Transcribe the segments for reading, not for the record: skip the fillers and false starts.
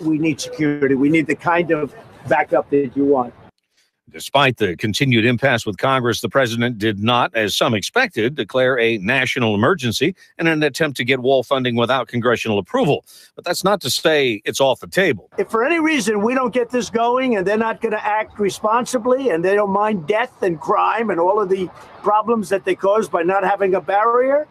We need security. We need the kind of backup that you want. Despite the continued impasse with Congress, the president did not, as some expected, declare a national emergency in an attempt to get wall funding without congressional approval. But that's not to say it's off the table. If for any reason we don't get this going and they're not going to act responsibly and they don't mind death and crime and all of the problems that they cause by not having a barrier,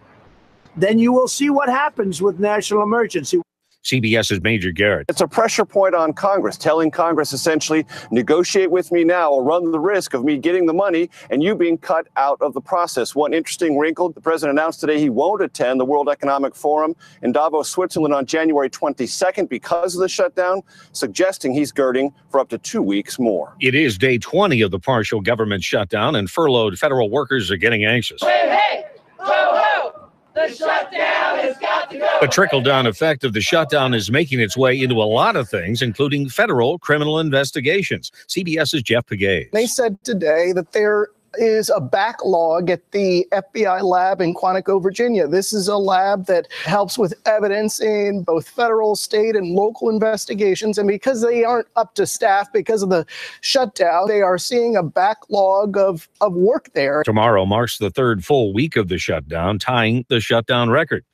then you will see what happens with national emergency. CBS's Major Garrett. It's a pressure point on Congress, telling Congress essentially, negotiate with me now or run the risk of me getting the money and you being cut out of the process. One interesting wrinkle, the president announced today he won't attend the World Economic Forum in Davos, Switzerland on January 22nd because of the shutdown, suggesting he's girding for up to 2 weeks more. It is day 20 of the partial government shutdown, and furloughed federal workers are getting anxious. Hey, ho, the shutdown has got to go. The trickle-down effect of the shutdown is making its way into a lot of things, including federal criminal investigations. CBS's Jeff Pagay. They said today that there is a backlog at the FBI lab in Quantico, Virginia. This is a lab that helps with evidence in both federal, state, and local investigations. And because they aren't up to staff because of the shutdown, they are seeing a backlog of work there. Tomorrow marks the third full week of the shutdown, tying the shutdown record.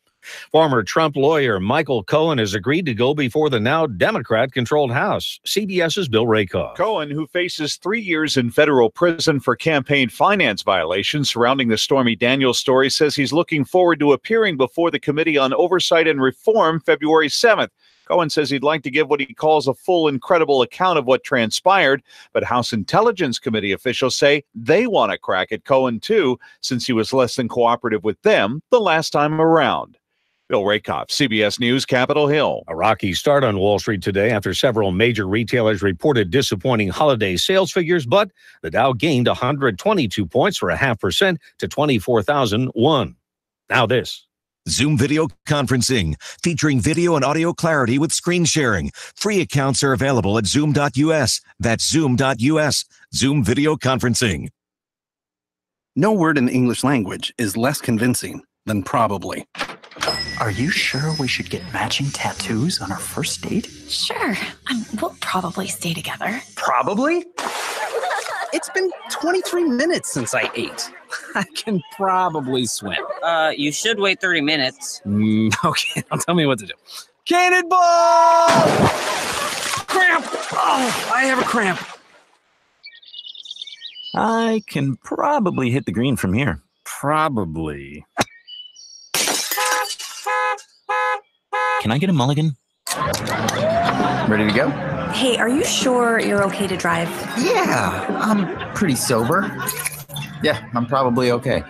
Former Trump lawyer Michael Cohen has agreed to go before the now Democrat-controlled House. CBS's Bill Rakoff. Cohen, who faces 3 years in federal prison for campaign finance violations surrounding the Stormy Daniels story, says he's looking forward to appearing before the Committee on Oversight and Reform February 7th. Cohen says he'd like to give what he calls a full and credible account of what transpired, but House Intelligence Committee officials say they want to crack at Cohen, too, since he was less than cooperative with them the last time around. Bill Rakoff, CBS News, Capitol Hill. A rocky start on Wall Street today after several major retailers reported disappointing holiday sales figures, but the Dow gained 122 points for 0.5% to 24,001. Now this. Zoom video conferencing, featuring video and audio clarity with screen sharing. Free accounts are available at Zoom.us. That's Zoom.us. Zoom video conferencing. No word in the English language is less convincing than probably. Are you sure we should get matching tattoos on our first date? Sure. We'll probably stay together. Probably? It's been 23 minutes since I ate. I can probably swim. You should wait 30 minutes. Okay, now tell me what to do. Cannonball! Cramp! Oh, I have a cramp. I can probably hit the green from here. Probably. Can I get a mulligan? Ready to go? Hey, are you sure you're okay to drive? Yeah, I'm pretty sober. Yeah, I'm probably okay.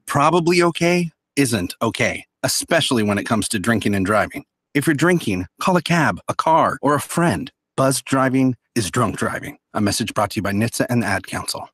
Probably okay isn't okay, especially when it comes to drinking and driving. If you're drinking, call a cab, a car, or a friend. Buzzed driving is drunk driving. A message brought to you by NHTSA and the Ad Council.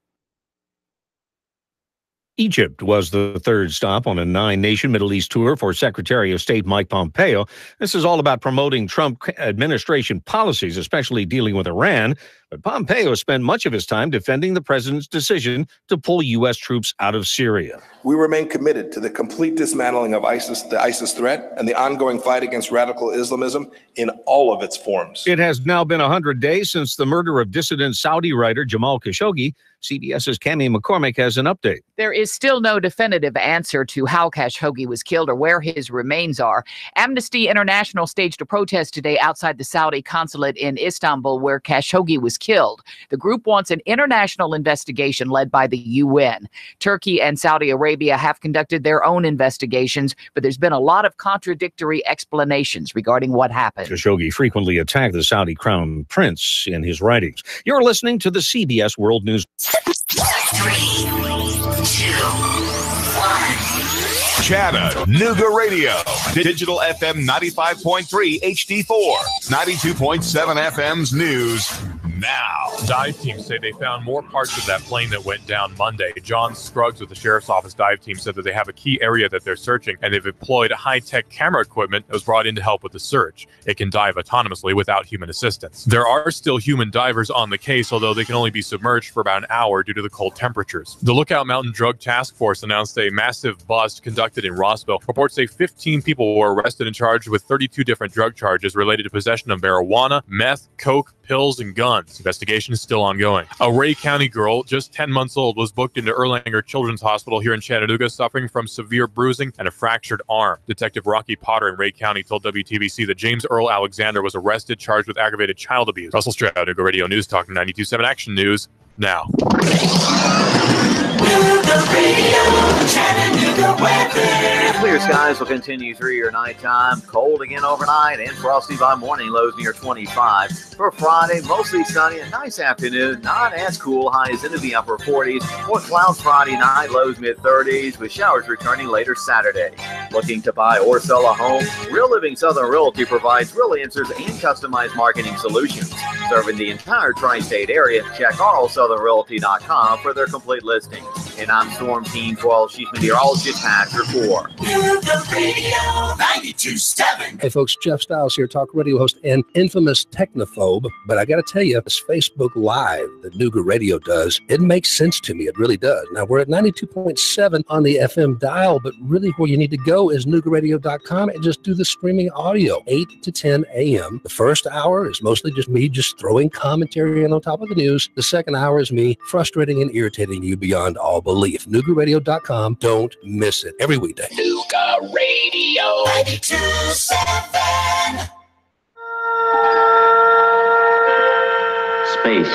Egypt was the third stop on a 9-nation Middle East tour for Secretary of State Mike Pompeo. This is all about promoting Trump administration policies, especially dealing with Iran. But Pompeo spent much of his time defending the president's decision to pull U.S. troops out of Syria. We remain committed to the complete dismantling of the ISIS threat and the ongoing fight against radical Islamism in all of its forms. It has now been 100 days since the murder of dissident Saudi writer Jamal Khashoggi. CBS's Cami McCormick has an update. There is still no definitive answer to how Khashoggi was killed or where his remains are. Amnesty International staged a protest today outside the Saudi consulate in Istanbul where Khashoggi was killed. The group wants an international investigation led by the UN. Turkey and Saudi Arabia have conducted their own investigations, but there's been a lot of contradictory explanations regarding what happened. Khashoggi frequently attacked the Saudi crown prince in his writings. You're listening to the CBS World News. 3, 2, 1. Chattanooga Radio. Digital FM 95.3 HD4. 92.7 FM's news. now. Dive teams say they found more parts of that plane that went down Monday. John Scruggs with the Sheriff's Office dive team said that they have a key area that they're searching, and they've deployed high-tech camera equipment that was brought in to help with the search. It can dive autonomously without human assistance. There are still human divers on the case, although they can only be submerged for about an hour due to the cold temperatures. The Lookout Mountain Drug Task Force announced a massive bust conducted in Rossville. Reports say 15 people were arrested and charged with 32 different drug charges related to possession of marijuana, meth, coke, pills, and guns. Investigation is still ongoing. A Ray County girl, just 10 months old, was booked into Erlanger Children's Hospital here in Chattanooga, suffering from severe bruising and a fractured arm. Detective Rocky Potter in Ray County told WTBC that James Earl Alexander was arrested, charged with aggravated child abuse. Russell Stroud, Chattanooga Radio News Talk 92.7 Action News now. Clear skies will continue through your nighttime. Cold again overnight and frosty by morning. Lows near 25. For Friday, mostly sunny. A nice afternoon. Not as cool. Highs into the upper 40s. More clouds Friday night. Lows mid-30s with showers returning later Saturday. Looking to buy or sell a home? Real Living Southern Realty provides real answers and customized marketing solutions. Serving the entire tri-state area. Check RLSouthernRealty.com for their complete listings. And I'm Storm Team 12 Chief Meteorologist Patrick Moore. Radio 92.7. Hey folks, Jeff Stiles here, talk radio host and infamous technophobe. But I got to tell you, this Facebook Live that Nooga Radio does, it makes sense to me. It really does. Now, we're at 92.7 on the FM dial, but really where you need to go is NoogaRadio.com and just do the streaming audio, 8 to 10 a.m. The first hour is mostly just me just throwing commentary in on top of the news. The second hour is me frustrating and irritating you beyond all belief. NoogaRadio.com. Don't miss it every weekday. Nooga Radio 92.7. Space,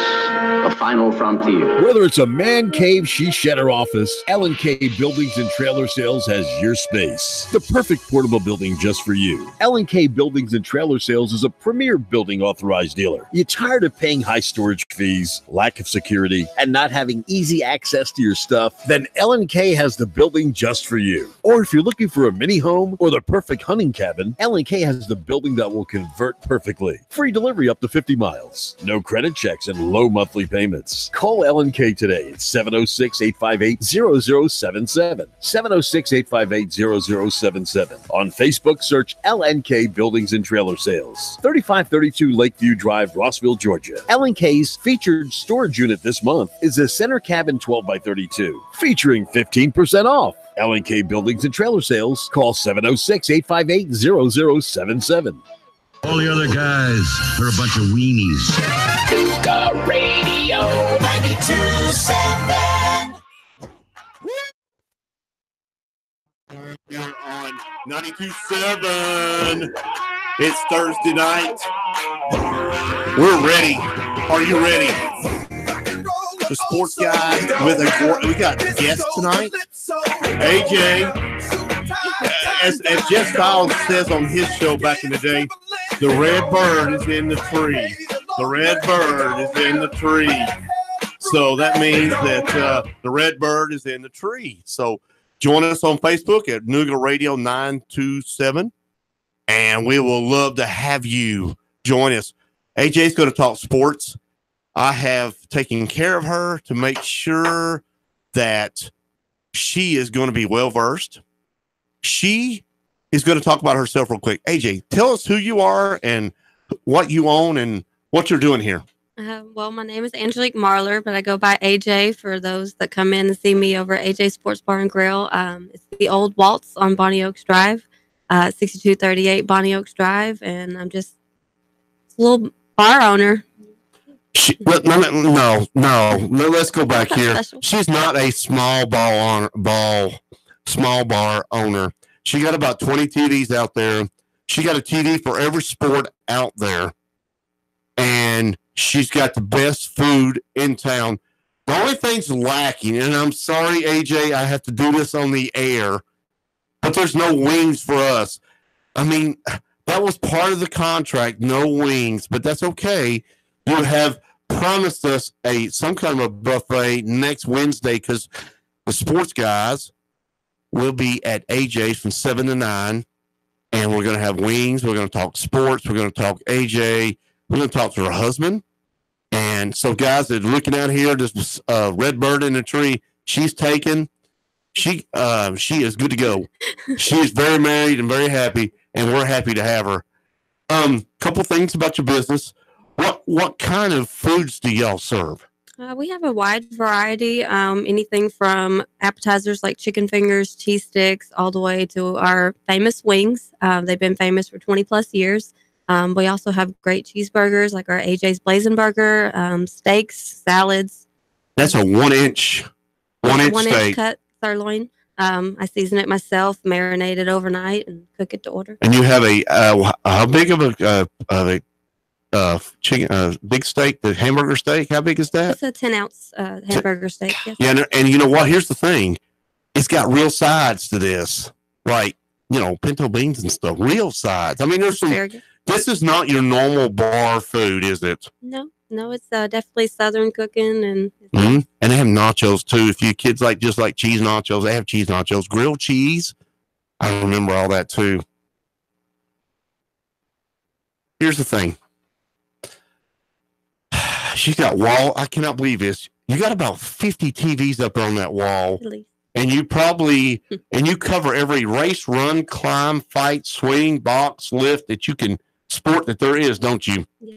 the final frontier. Whether it's a man cave, she shedder office, L&K Buildings and Trailer Sales has your space. The perfect portable building just for you. L&K Buildings and Trailer Sales is a premier building authorized dealer. You tired of paying high storage fees, lack of security, and not having easy access to your stuff? Then L&K has the building just for you. Or if you're looking for a mini home or the perfect hunting cabin, L&K has the building that will convert perfectly. Free delivery up to 50 miles. No credit checks and low monthly payments. Call L&K today at 706-858-0077. 706-858-0077. On Facebook, search L&K Buildings and Trailer Sales. 3532 Lakeview Drive, Rossville, Georgia. L&K's featured storage unit this month is a center cabin 12x32, featuring 15% off. L&K Buildings and Trailer Sales. Call 706-858-0077. All the other guys are a bunch of weenies. Nooga Radio 92.7. You're on 92.7. It's Thursday night. We're ready. Are you ready? The Sportz Guys we got guests tonight. AJ, as Jeff Stiles says on his show back in the day, the red bird is in the tree. The red bird is in the tree. So that means that the red bird is in the tree. So join us on Facebook at Nooga Radio 927, and we will love to have you join us. AJ's going to talk sports. I have taken care of her to make sure that she is going to be well-versed. She is going to talk about herself real quick. AJ, tell us who you are and what you own and what you're doing here. Well, my name is Angelique Marler, but I go by AJ for those that come in and see me over at AJ Sports Bar and Grill. It's the Old Waltz on Bonnie Oaks Drive, 6238 Bonnie Oaks Drive, and I'm just a little bar owner. No, let's go back here. She's not a small bar owner. She got about 20 TVs out there. She got a TV for every sport out there. And she's got the best food in town. The only thing's lacking, and I'm sorry, AJ, I have to do this on the air, but there's no wings for us. I mean, that was part of the contract, no wings, but that's okay. You have promised us some kind of a buffet next Wednesday because the Sportz Guys will be at AJ's from 7 to 9, and we're going to have wings. We're going to talk sports. We're going to talk AJ. We're going to talk to her husband, and And so, guys that are looking out here, this red bird in the tree, she's taken. She is good to go. She is very married and very happy, and we're happy to have her. Couple things about your business. What kind of foods do y'all serve? We have a wide variety, anything from appetizers like chicken fingers, cheese sticks, all the way to our famous wings. They've been famous for 20 plus years. We also have great cheeseburgers like our AJ's Blazing Burger, steaks, salads. That's a one inch steak. Cut sirloin. I season it myself, marinate it overnight, and cook it to order. And you have how big of a chicken, big steak, the hamburger steak? How big is that? It's a 10-ounce hamburger steak. Yes. Yeah, and you know what? Here's the thing. It's got real sides to this, like, pinto beans and stuff. Real sides. I mean, there's some. This is not your normal bar food, is it? No, it's definitely Southern cooking, and and they have nachos too. If you kids just like cheese nachos, they have cheese nachos, grilled cheese. I remember all that too. Here's the thing. She's got wall. I cannot believe this. You got about 50 TVs up on that wall. Really? And you you cover every race, run, climb, fight, swing, box, lift that you can sport that there is, don't you? Yeah.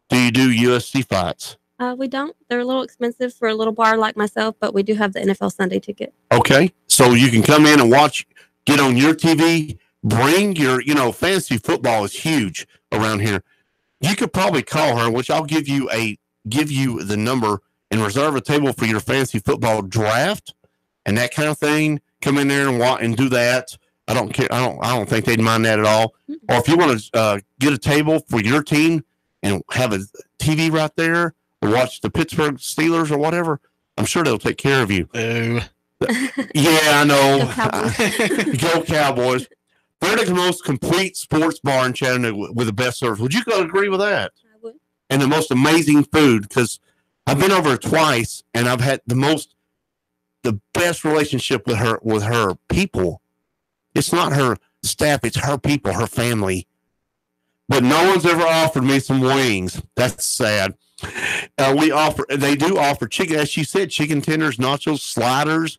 Do you do UFC fights? We don't. They're a little expensive for a little bar like myself, but we do have the NFL Sunday ticket. Okay. So you can come in and watch, get on your TV, bring your, fantasy football is huge around here. You could probably call her, which I'll give you the number and reserve a table for your fantasy football draft and that kind of thing. Come in there and do that. I don't care. I don't think they'd mind that at all. Or if you want to get a table for your team and have a TV right there or watch the Pittsburgh Steelers or whatever, I'm sure they'll take care of you. Boo. Yeah, I know. Go Cowboys. They're the most complete sports bar in Chattanooga with the best service. Would you agree with that? I would. And the most amazing food, because I've been over twice and I've had the best relationship with her people. It's not her staff, it's her people, her family. But no one's ever offered me some wings. That's sad. They do offer chicken, as she said, chicken tenders, nachos, sliders,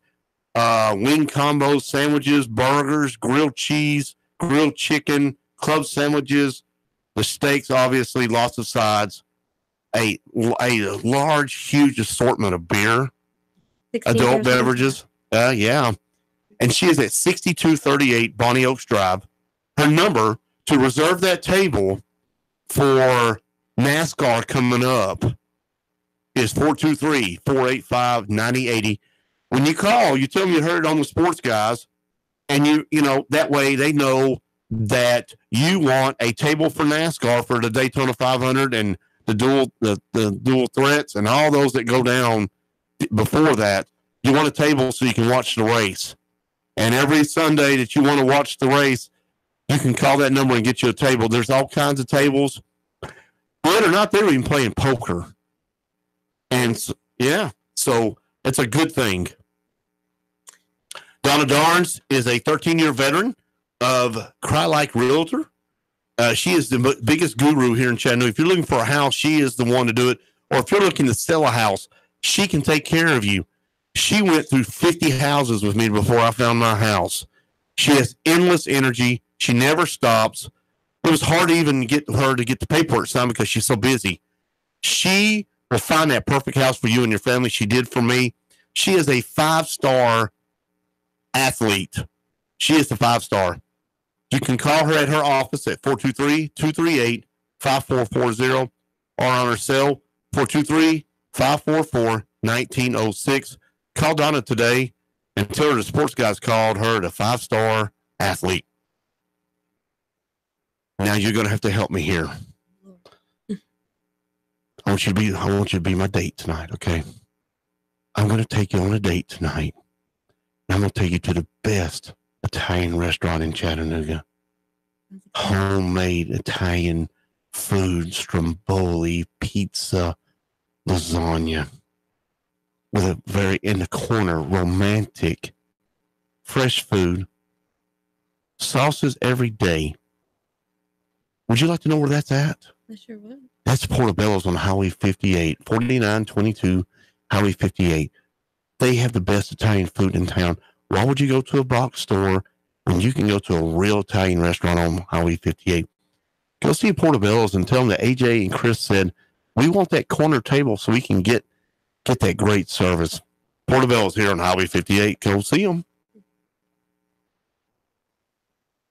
wing combos, sandwiches, burgers, grilled cheese, grilled chicken, club sandwiches, the steaks, obviously, lots of sides, a large, huge assortment of beer, adult beverages. Yeah. And she is at 6238 Bonnie Oaks Drive. Her number to reserve that table for NASCAR coming up is 423-485-9080. When you call, you tell them you heard it on the Sportz Guys, and that way they know that you want a table for NASCAR for the Daytona 500 and the dual threats and all those that go down before that. You want a table so you can watch the race. And every Sunday that you want to watch the race, you can call that number and get you a table. There's all kinds of tables. Believe it or not, they were even playing poker. And so it's a good thing. Donna Darns is a 13-year veteran of Cry Like Realtor. She is the biggest guru here in Chattanooga. If you're looking for a house, she is the one to do it. Or if you're looking to sell a house, she can take care of you. She went through 50 houses with me before I found my house. She has endless energy. She never stops. It was hard to even get her to get the paperwork signed because she's so busy. She will find that perfect house for you and your family. She did for me. She is a 5-star athlete. She is the 5-star. You can call her at her office at 423-238-5440 or on her cell, 423-544-1906. Call Donna today and tell her the Sportz Guys called her the 5-star athlete. Now you're going to have to help me here. I want you to be my date tonight, okay? I'm going to take you on a date tonight. I'm going to take you to the best Italian restaurant in Chattanooga. Homemade Italian food, stromboli, pizza, lasagna. With a very, in the corner, romantic, fresh food. Sauces every day. Would you like to know where that's at? I sure would. That's Portobello's on Highway 58, 4922 Highway 58. They have the best Italian food in town. Why would you go to a box store when you can go to a real Italian restaurant on Highway 58? Go see Portobello's and tell them that AJ and Chris said, we want that corner table so we can get that great service. Portobello's here on Highway 58. Go see them.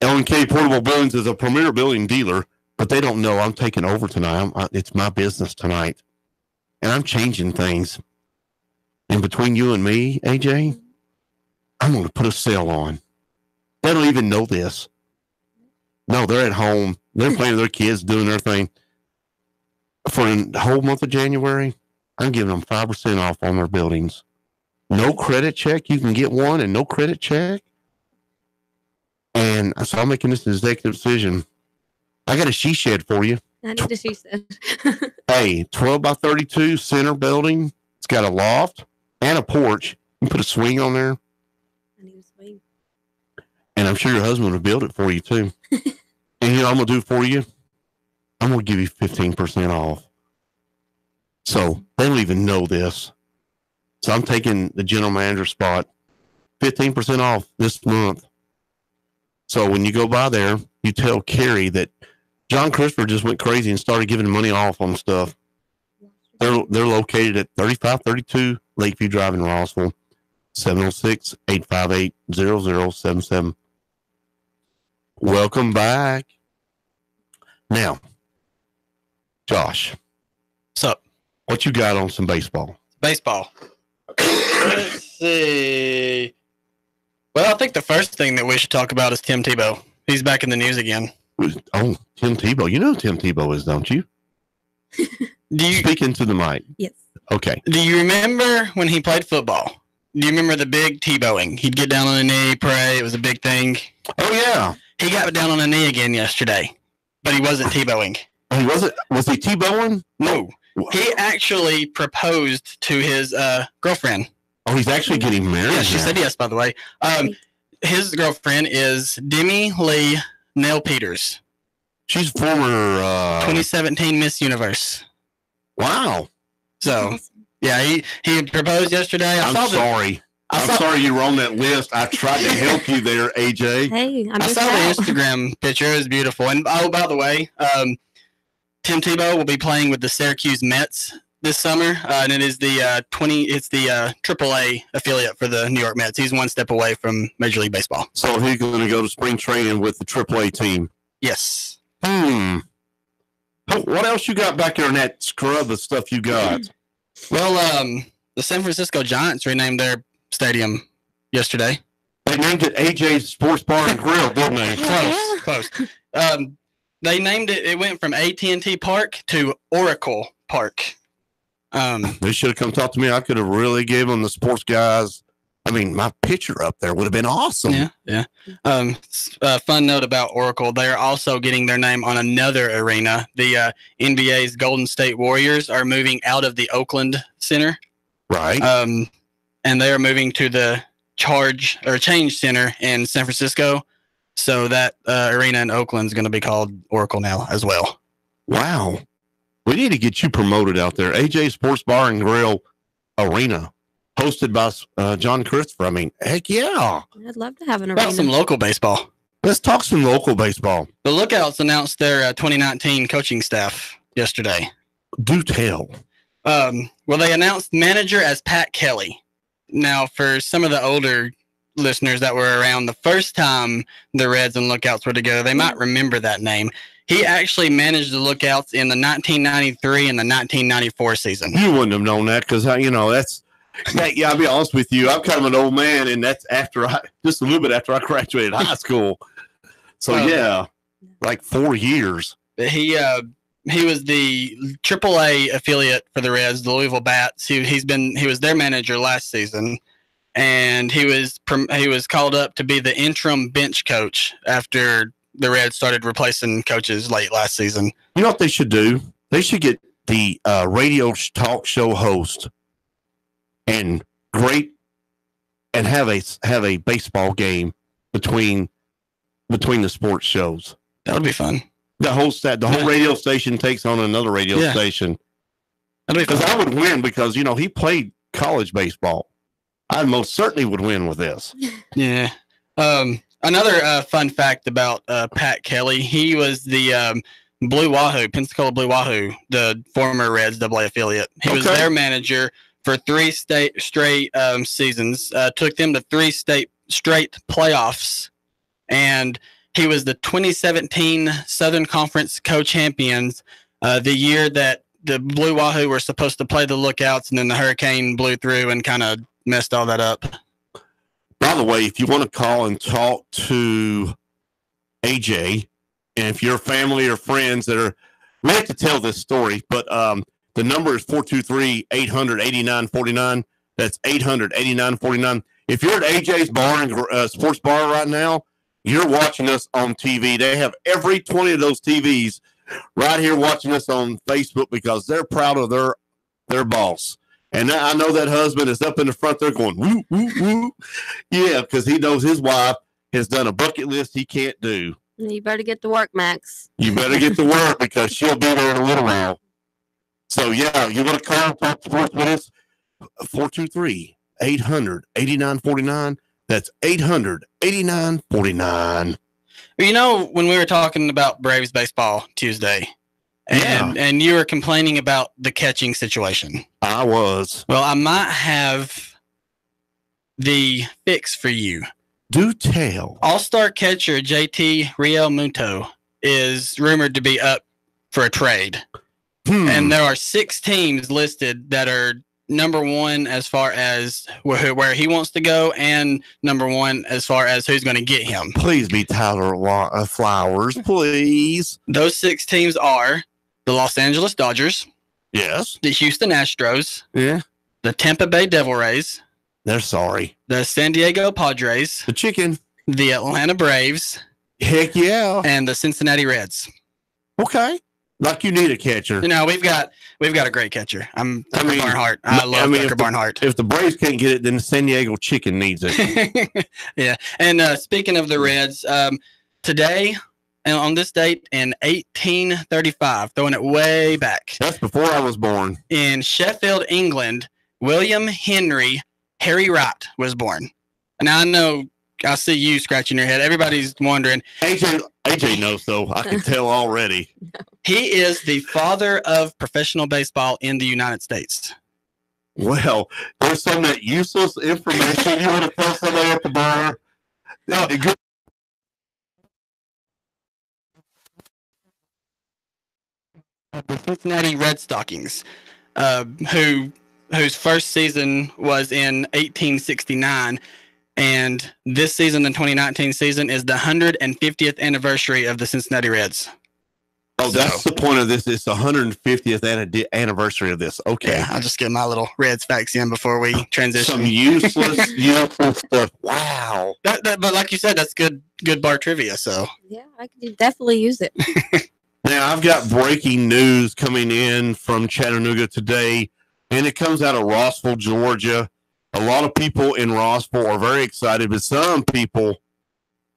L&K Portable Buildings is a premier building dealer, but they don't know I'm taking over tonight. It's my business tonight, and I'm changing things. And between you and me, AJ, I'm going to put a sale on. They don't even know this. No, they're at home. They're playing with their kids, doing their thing. For the whole month of January, I'm giving them 5% off on their buildings. No credit check. You can get one and no credit check. And so I'm making this executive decision. I got a she shed for you. I need a she shed. Hey, 12 by 32 center building. It's got a loft and a porch. You can put a swing on there. I need a swing. And I'm sure your husband will build it for you too. And you know what I'm going to do for you? I'm going to give you 15% off. So they don't even know this. So I'm taking the general manager spot. 15% off this month. So when you go by there, you tell Carrie that John Christopher just went crazy and started giving money off on stuff. They're located at 3532 Lakeview Drive in Rossville, 706-858-0077. Welcome back. Now, Josh. What's up? What you got on some baseball? Baseball. Let's see. Well, I think the first thing that we should talk about is Tim Tebow. He's back in the news again. Oh, Tim Tebow. You know who Tim Tebow is, don't you? Do you speak into the mic? Yes. Okay. Do you remember when he played football? Do you remember the big Tebowing? He'd get down on a knee, pray. It was a big thing. Oh, yeah. He got down on a knee again yesterday, but he wasn't Tebowing. He wasn't? Was he Tebowing? No. He actually proposed to his girlfriend. Oh, he's actually getting married? Yeah, she now. said yes, by the way. His girlfriend is Demi Lee Nell Peters. She's former 2017 Miss Universe. Wow. So, yeah, he proposed yesterday. I'm sorry. I'm sorry you were on that list. I tried to help you there, AJ. Hey, I saw the Instagram picture. It was beautiful. And oh, by the way, Tim Tebow will be playing with the Syracuse Mets this summer, and it is the AAA affiliate for the New York Mets. He's one step away from Major League Baseball. So he's going to go to spring training with the AAA team. Yes. What else you got back there in that scrub of stuff you got? Well, the San Francisco Giants renamed their stadium yesterday. They named it AJ's Sports Bar and Grill, didn't they? Close. They named it. It went from AT&T Park to Oracle Park. They should have come talk to me. I could have really given them the Sports Guys. I mean, my picture up there would have been awesome. Yeah. Fun note about Oracle. They're also getting their name on another arena. The NBA's Golden State Warriors are moving out of the Oakland Center. Right. And they are moving to the Change Center in San Francisco. So that arena in Oakland is going to be called Oracle now as well. Wow. We need to get you promoted out there. AJ Sports Bar and Grill Arena, hosted by John Christopher. I mean, heck yeah. I'd love to have an About arena. some local baseball. Let's talk some local baseball. The Lookouts announced their 2019 coaching staff yesterday. Do tell. Well, they announced manager as Pat Kelly. Now, for some of the older listeners that were around the first time the Reds and Lookouts were together, they might remember that name. He actually managed the Lookouts in the 1993 and the 1994 season. You wouldn't have known that because, I'll be honest with you. I'm kind of an old man, and that's just a little bit after I graduated high school. So, like 4 years. He was the AAA affiliate for the Reds, the Louisville Bats. He was their manager last season, and he was called up to be the interim bench coach after the Reds started replacing coaches late last season. You know what they should do? They should get the radio talk show host and have a baseball game between the sports shows. That would be fun. The whole radio station takes on another radio station. Because I would win because, he played college baseball. I most certainly would win with this. Yeah. Another fun fact about Pat Kelly, he was the Blue Wahoo, Pensacola Blue Wahoo, the former Reds AA affiliate. He was their manager for 3 straight seasons, took them to 3 straight playoffs, and he was the 2017 Southern Conference co-champions the year that the Blue Wahoo were supposed to play the Lookouts, and then the hurricane blew through and kind of messed all that up. By the way, if you want to call and talk to AJ, and if your family or friends we have to tell this story, but the number is 423-800-8949. That's 800-8949. If you're at AJ's bar and sports bar right now, you're watching us on TV. They have every 20 of those TVs right here watching us on Facebook because they're proud of their boss. And I know that husband is up in the front there going, woo, woo, woo. Yeah, because he knows his wife has done a bucket list he can't do. You better get to work, Max. You better get to work because she'll be there in a little while. So, yeah, you want to call talk sports with us? 423-800-8949. That's 800-8949. When we were talking about Braves baseball Tuesday, and you were complaining about the catching situation. I was. Well, I might have the fix for you. Do tell. All-star catcher JT Realmuto is rumored to be up for a trade. And there are 6 teams listed that are number 1 as far as where he wants to go, and number 1 as far as who's going to get him. Please be Tyler Flowers, please. Those 6 teams are the Los Angeles Dodgers. Yes. The Houston Astros. Yeah. The Tampa Bay Devil Rays. They're sorry. The San Diego Padres. The Chicken. The Atlanta Braves. Heck yeah. And the Cincinnati Reds. Okay. Like you need a catcher. We've got a great catcher. Tucker Barnhart. I love Tucker Barnhart. If the Braves can't get it, then the San Diego Chicken needs it. Yeah. And speaking of the Reds, today, on this date in 1835, throwing it way back. That's before I was born. In Sheffield, England, William Henry Harry Wright was born. And I know, I see you scratching your head. Everybody's wondering. AJ knows, though. I can tell already. He is the father of professional baseball in the United States. Well, there's some of that useless information you want to tell somebody at the bar. The Cincinnati Red Stockings, whose first season was in 1869, and this season, the 2019 season, is the 150th anniversary of the Cincinnati Reds. Oh, that's the point of this. It's the 150th anniversary of this. Okay. Yeah, I'll just get my little Reds facts in before we transition. Some useless stuff. Wow. But like you said, that's good bar trivia. So yeah, I could definitely use it. Now, I've got breaking news coming in from Chattanooga today, and it comes out of Rossville, Georgia. A lot of people in Rossville are very excited, but some people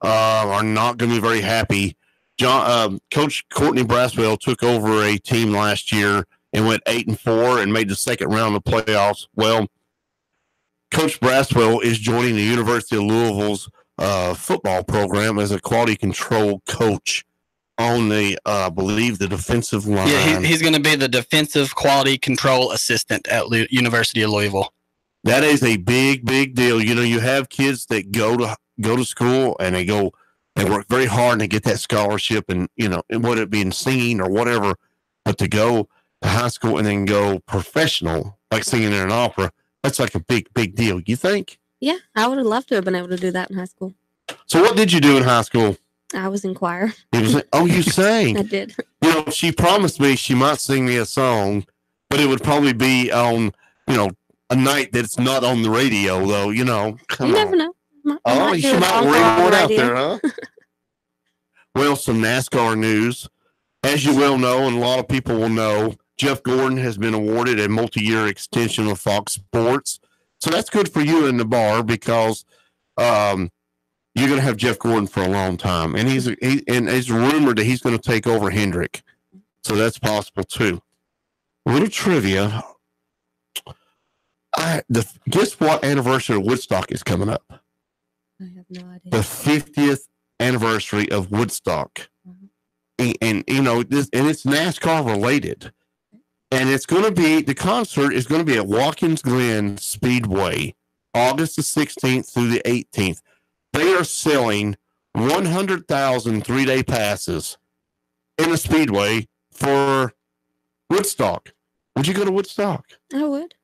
are not going to be very happy. Coach Courtney Braswell took over a team last year and went 8-4 and made the second round of playoffs. Well, Coach Braswell is joining the University of Louisville's football program as a quality control coach on the, I believe, the defensive line. Yeah, he's going to be the defensive quality control assistant at University of Louisville. That is a big, big deal. You have kids that go to school and they work very hard and they get that scholarship, and whether it be in singing or whatever, but to go to high school and then go professional, like singing in an opera, that's like a big, big deal. You think? Yeah, I would have loved to have been able to do that in high school. So what did you do in high school? I was in choir. You sang? I did. She promised me she might sing me a song, but it would probably be on, a night that's not on the radio, though. Come you on. never know. You might ring one out there, huh? Well, some NASCAR news. As you well know, and a lot of people will know, Jeff Gordon has been awarded a multi-year extension with Fox Sports. So that's good for you in the bar because you're going to have Jeff Gordon for a long time. And and it's rumored that he's going to take over Hendrick. So that's possible too. A little trivia. Guess what anniversary of Woodstock is coming up? I have no idea. The 50th anniversary of Woodstock. And it's NASCAR related. And it's going to be, the concert is going to be at Watkins Glen Speedway, August the 16th through the 18th. They are selling 100,000 3-day passes in the Speedway for Woodstock. Would you go to Woodstock? I would.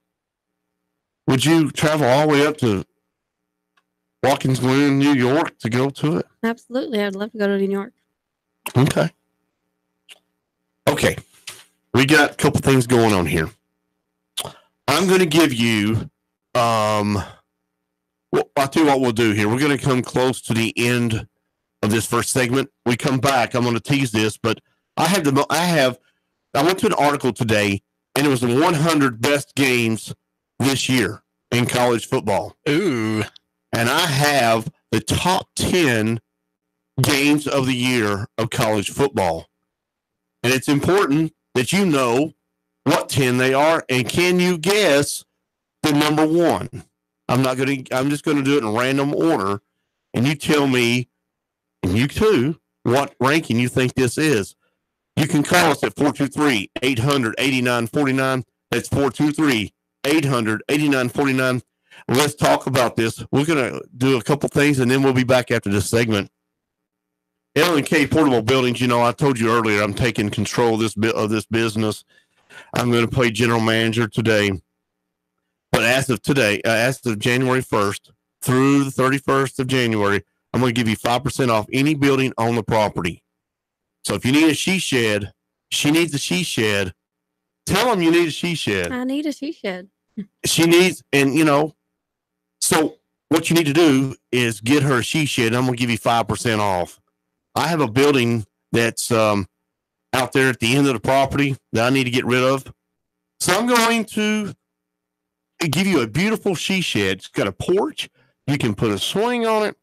Would you travel all the way up to Watkins Glen, New York to go to it? Absolutely. I'd love to go to New York. Okay. We got a couple things going on here. I'm going to give you, I'll tell you what we'll do here. We're going to come close to the end of this first segment. We come back. I'm going to tease this, but I went to an article today, and it was the 100 best games this year in college football. Ooh. And I have the top 10 games of the year of college football. And it's important that you know what 10 they are, and can you guess the number one? I'm just going to do it in random order, and you tell me, and you too, what ranking you think this is. You can call us at 423-800-8949. That's 423-800-8949. Let's talk about this. We're going to do a couple things, and then we'll be back after this segment. L&K Portable Buildings, I told you earlier, I'm taking control of this business. I'm going to play general manager today. But as of today, as of January 1st through the 31st of January, I'm going to give you 5% off any building on the property. So if you need a she shed, she needs a she shed. Tell them you need a she shed. I need a she shed. She needs, so what you need to do is get her a she shed. I'm going to give you 5% off. I have a building that's out there at the end of the property that I need to get rid of. So I'm going to give you a beautiful she shed. It's got a porch. You can put a swing on it.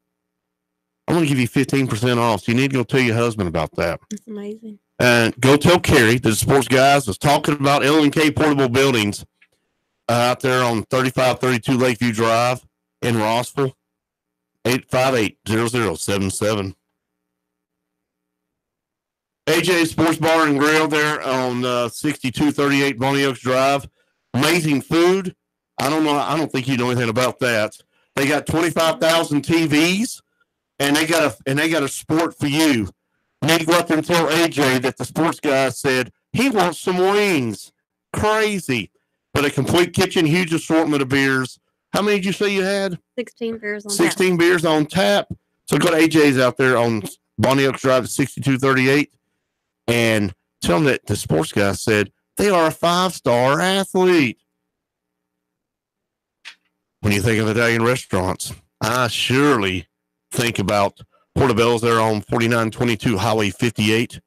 I'm going to give you 15% off. So you need to go tell your husband about that. That's amazing. And go tell Carrie, the Sportz Guys, was talking about L&K Portable Buildings out there on 3532 Lakeview Drive in Rossville. 858-0077. AJ Sports Bar and Grill there on 6238 Bonnie Oaks Drive. Amazing food. I don't think you know anything about that. They got 25,000 TVs, and they got a sport for you. You need to go out there and tell AJ that the Sports Guy said he wants some wings. Crazy. But a complete kitchen, huge assortment of beers. How many did you say you had? 16 beers on 16 tap. beers on tap. So go to AJ's out there on Bonnie Oaks Drive at 6238 and tell them that the Sports Guy said they are a 5-star athlete. When you think of Italian restaurants, I surely think about Portobello's there on 4922 Highway 58.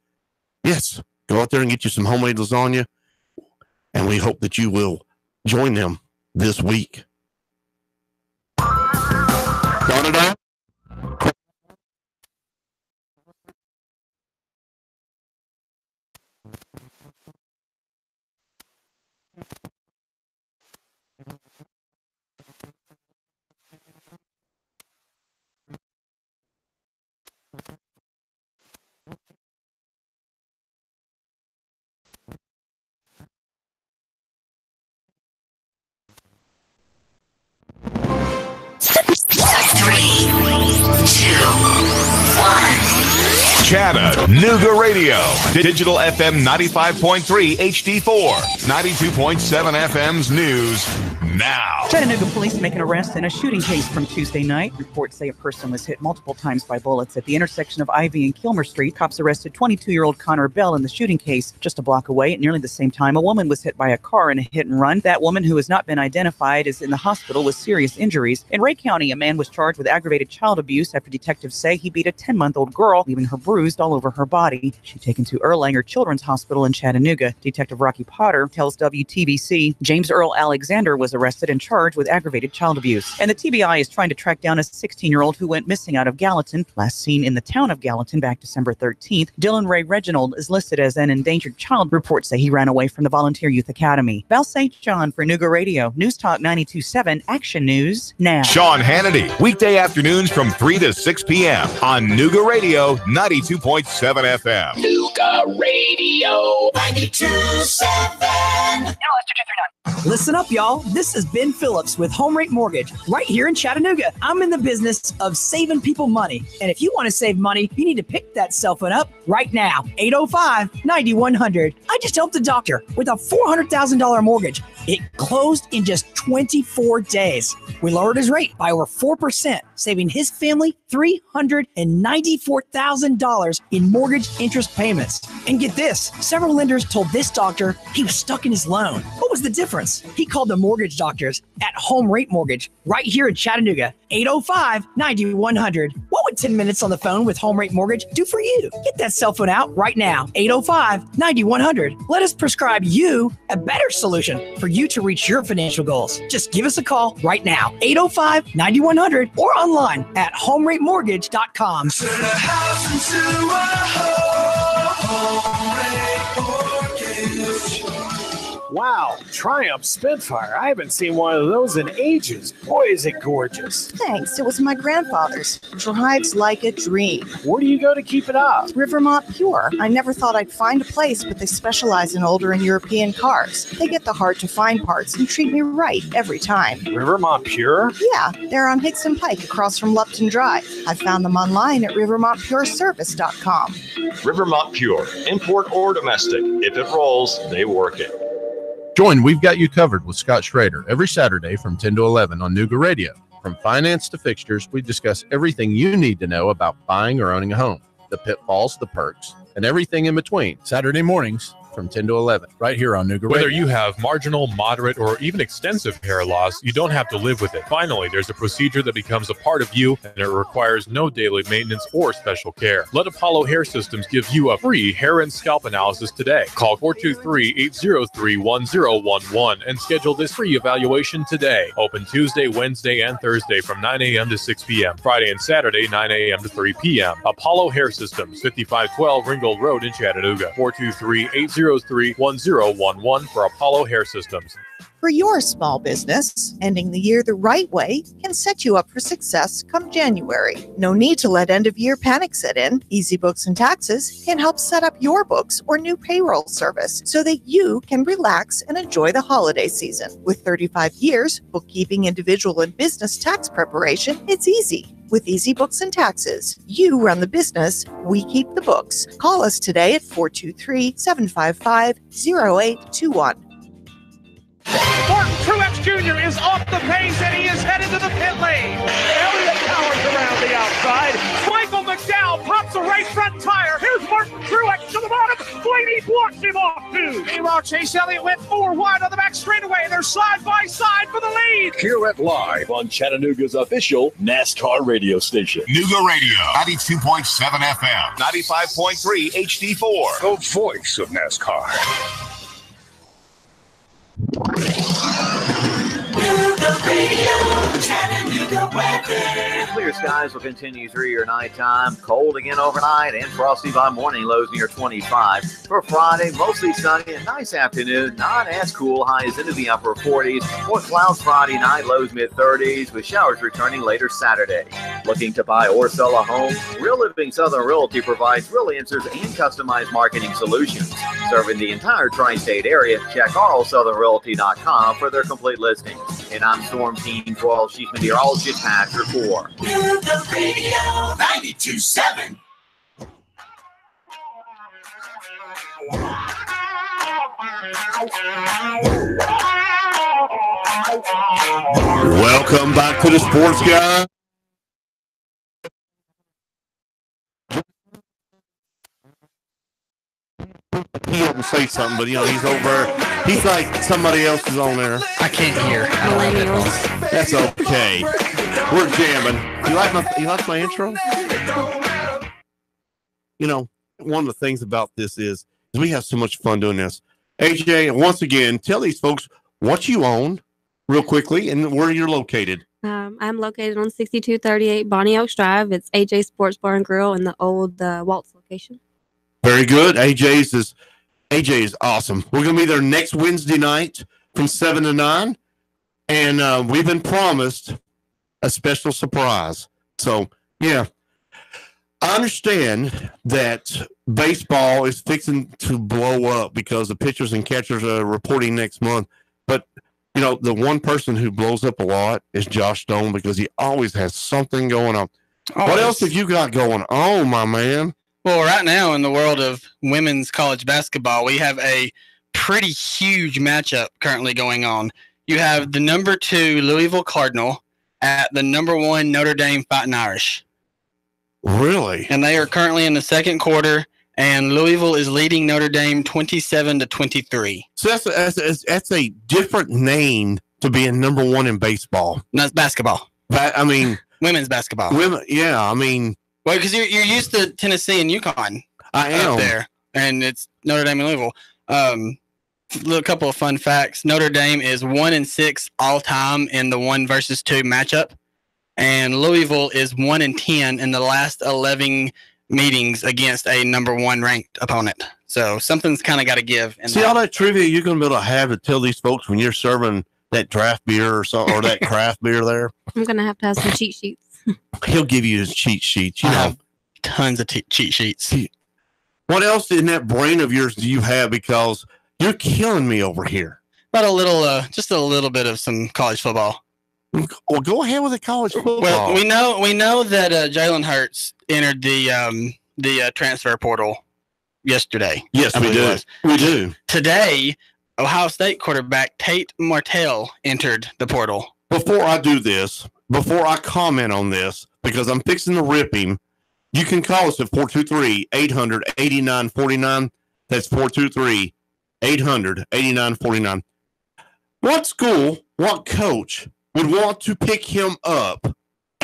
Yes, go out there and get you some homemade lasagna, and we hope that you will join them this week. Got it out? Chattanooga Radio. Digital FM 95.3 HD4. 92.7 FM's news now. Chattanooga police make an arrest in a shooting case from Tuesday night. Reports say a person was hit multiple times by bullets at the intersection of Ivy and Kilmer Street. Cops arrested 22-year-old Connor Bell in the shooting case. Just a block away at nearly the same time, a woman was hit by a car in a hit and run. That woman, who has not been identified, is in the hospital with serious injuries. In Ray County, a man was charged with aggravated child abuse after detectives say he beat a 10-month-old girl, leaving her bruised bruised all over her body. She's taken to Erlanger Children's Hospital in Chattanooga. Detective Rocky Potter tells WTBC James Earl Alexander was arrested and charged with aggravated child abuse. And the TBI is trying to track down a 16-year-old who went missing out of Gallatin, last seen in the town of Gallatin back December 13th. Dylan Ray Reginald is listed as an endangered child. Reports say he ran away from the Volunteer Youth Academy. Val St. John for Nuga Radio. News Talk 92.7 Action News now. Sean Hannity, weekday afternoons from 3 to 6 p.m. on Nuga Radio 92.7 FM. Nuga Radio 92.7. Listen up, y'all. This is Ben Phillips with Home Rate Mortgage right here in Chattanooga. I'm in the business of saving people money. And if you want to save money, you need to pick that cell phone up right now. 805-9100. I just helped a doctor with a $400,000 mortgage. It closed in just 24 days. We lowered his rate by over 4%, saving his family $394,000 in mortgage interest payments. And get this, several lenders told this doctor he was stuck in his loan. What was the difference? He called the mortgage doctors at Home Rate Mortgage right here in Chattanooga. 805-9100. What would 10 minutes on the phone with Home Rate Mortgage do for you? Get that cell phone out right now. 805-9100. Let us prescribe you a better solution for you to reach your financial goals. Just give us a call right now. 805-9100 or online at homeratemortgage.com. Wow, Triumph Spitfire. I haven't seen one of those in ages. Boy, is it gorgeous. Thanks. It was my grandfather's. Drives like a dream. Where do you go to keep it up? Rivermont Pure. I never thought I'd find a place, but they specialize in older and European cars. They get the hard-to-find parts and treat me right every time. Rivermont Pure? Yeah, they're on Hickson Pike across from Lupton Drive. I found them online at rivermontpureservice.com. Rivermont Pure. Import or domestic. If it rolls, they work it. Join We've Got You Covered with Scott Schrader every Saturday from 10 to 11 on Nuga Radio. From finance to fixtures, we discuss everything you need to know about buying or owning a home, the pitfalls, the perks, and everything in between. Saturday mornings from 10 to 11, right here on Nuga Radio. Whether you have marginal, moderate, or even extensive hair loss, you don't have to live with it. Finally, there's a procedure that becomes a part of you, and it requires no daily maintenance or special care. Let Apollo Hair Systems give you a free hair and scalp analysis today. Call 423-803-1011 and schedule this free evaluation today. Open Tuesday, Wednesday, and Thursday from 9 a.m. to 6 p.m. Friday and Saturday, 9 a.m. to 3 p.m. Apollo Hair Systems, 5512 Ringgold Road in Chattanooga. 423-803-1011 for Apollo Hair Systems. For your small business, ending the year the right way can set you up for success come January. No need to let end-of-year panic set in. Easy Books and Taxes can help set up your books or new payroll service so that you can relax and enjoy the holiday season. With 35 years, bookkeeping, individual, and business tax preparation, it's easy. With Easy Books and Taxes, you run the business, we keep the books. Call us today at 423-755-0821. Martin Truex Jr. is off the pace and he is headed to the pit lane. Elliott powers around the outside. Michael McDowell pops a right front tire. Here's Martin Truex to the bottom. Blaney blocks him off too. Meanwhile, Chase Elliott went 4 wide on the back straightaway. They're side by side for the lead. Hear it live on Chattanooga's official NASCAR radio station. Nuga Radio 92.7 FM, 95.3 HD4. The voice of NASCAR. Clear skies will continue through your nighttime. Cold again overnight and frosty by morning. Lows near 25. For Friday, mostly sunny and nice afternoon. Not as cool. Highs into the upper 40s. More clouds Friday night. Lows mid-30s with showers returning later Saturday. Looking to buy or sell a home? Real Living Southern Realty provides real answers and customized marketing solutions. Serving the entire tri-state area. Check RLSouthernRealty.com for their complete listings. And I'm Storm Team 12 Chief Meteorologist Patrick Moore. Nuga Radio 92.7. Welcome back to the Sportz Guys. He didn't say something, but he's over. He's like somebody else is on there. I can't hear. That's okay. We're jamming. You like my intro? one of the things about this is we have so much fun doing this. AJ, once again, tell these folks what you own real quickly and where you're located. I'm located on 6238 Bonnie Oaks Drive. It's AJ Sports Bar and Grill in the old Waltz location. Very good. AJ is awesome. We're going to be there next Wednesday night from 7 to 9. And we've been promised a special surprise. So, yeah. I understand that baseball is fixing to blow up because the pitchers and catchers are reporting next month. But, the one person who blows up a lot is Josh Stone because he always has something going on. What else have you got going on, my man? Well, right now in the world of women's college basketball, we have a pretty huge matchup currently going on. You have the number 2 Louisville Cardinal at the number 1 Notre Dame Fighting Irish. Really? And they are currently in the second quarter, and Louisville is leading Notre Dame 27-23. So that's a different name to being number 1 in baseball. No, it's basketball. Women's basketball. Well, because you're used to Tennessee and UConn. I am up there, and it's Notre Dame and Louisville. A couple of fun facts: Notre Dame is 1-6 all time in the 1 versus 2 matchup, and Louisville is 1-10 in the last 11 meetings against a number 1 ranked opponent. So something's kind of got to give. See all that trivia you're going to be able to have to tell these folks when you're serving that draft beer or something, or that craft beer there. I'm going to have some cheat sheets. He'll give you his cheat sheets. I have tons of cheat sheets. What else in that brain of yours do you have? Because you're killing me over here. About just a little bit of some college football. Well, go ahead with the college football. Well, we know that Jalen Hurts entered the transfer portal yesterday. Yes, we do. We do. Today, Ohio State quarterback Tate Martell entered the portal. Before I do this, before I comment on this, because I'm fixing to rip him, you can call us at 423-800-8949. That's 423-800-8949. What school, what coach would want to pick him up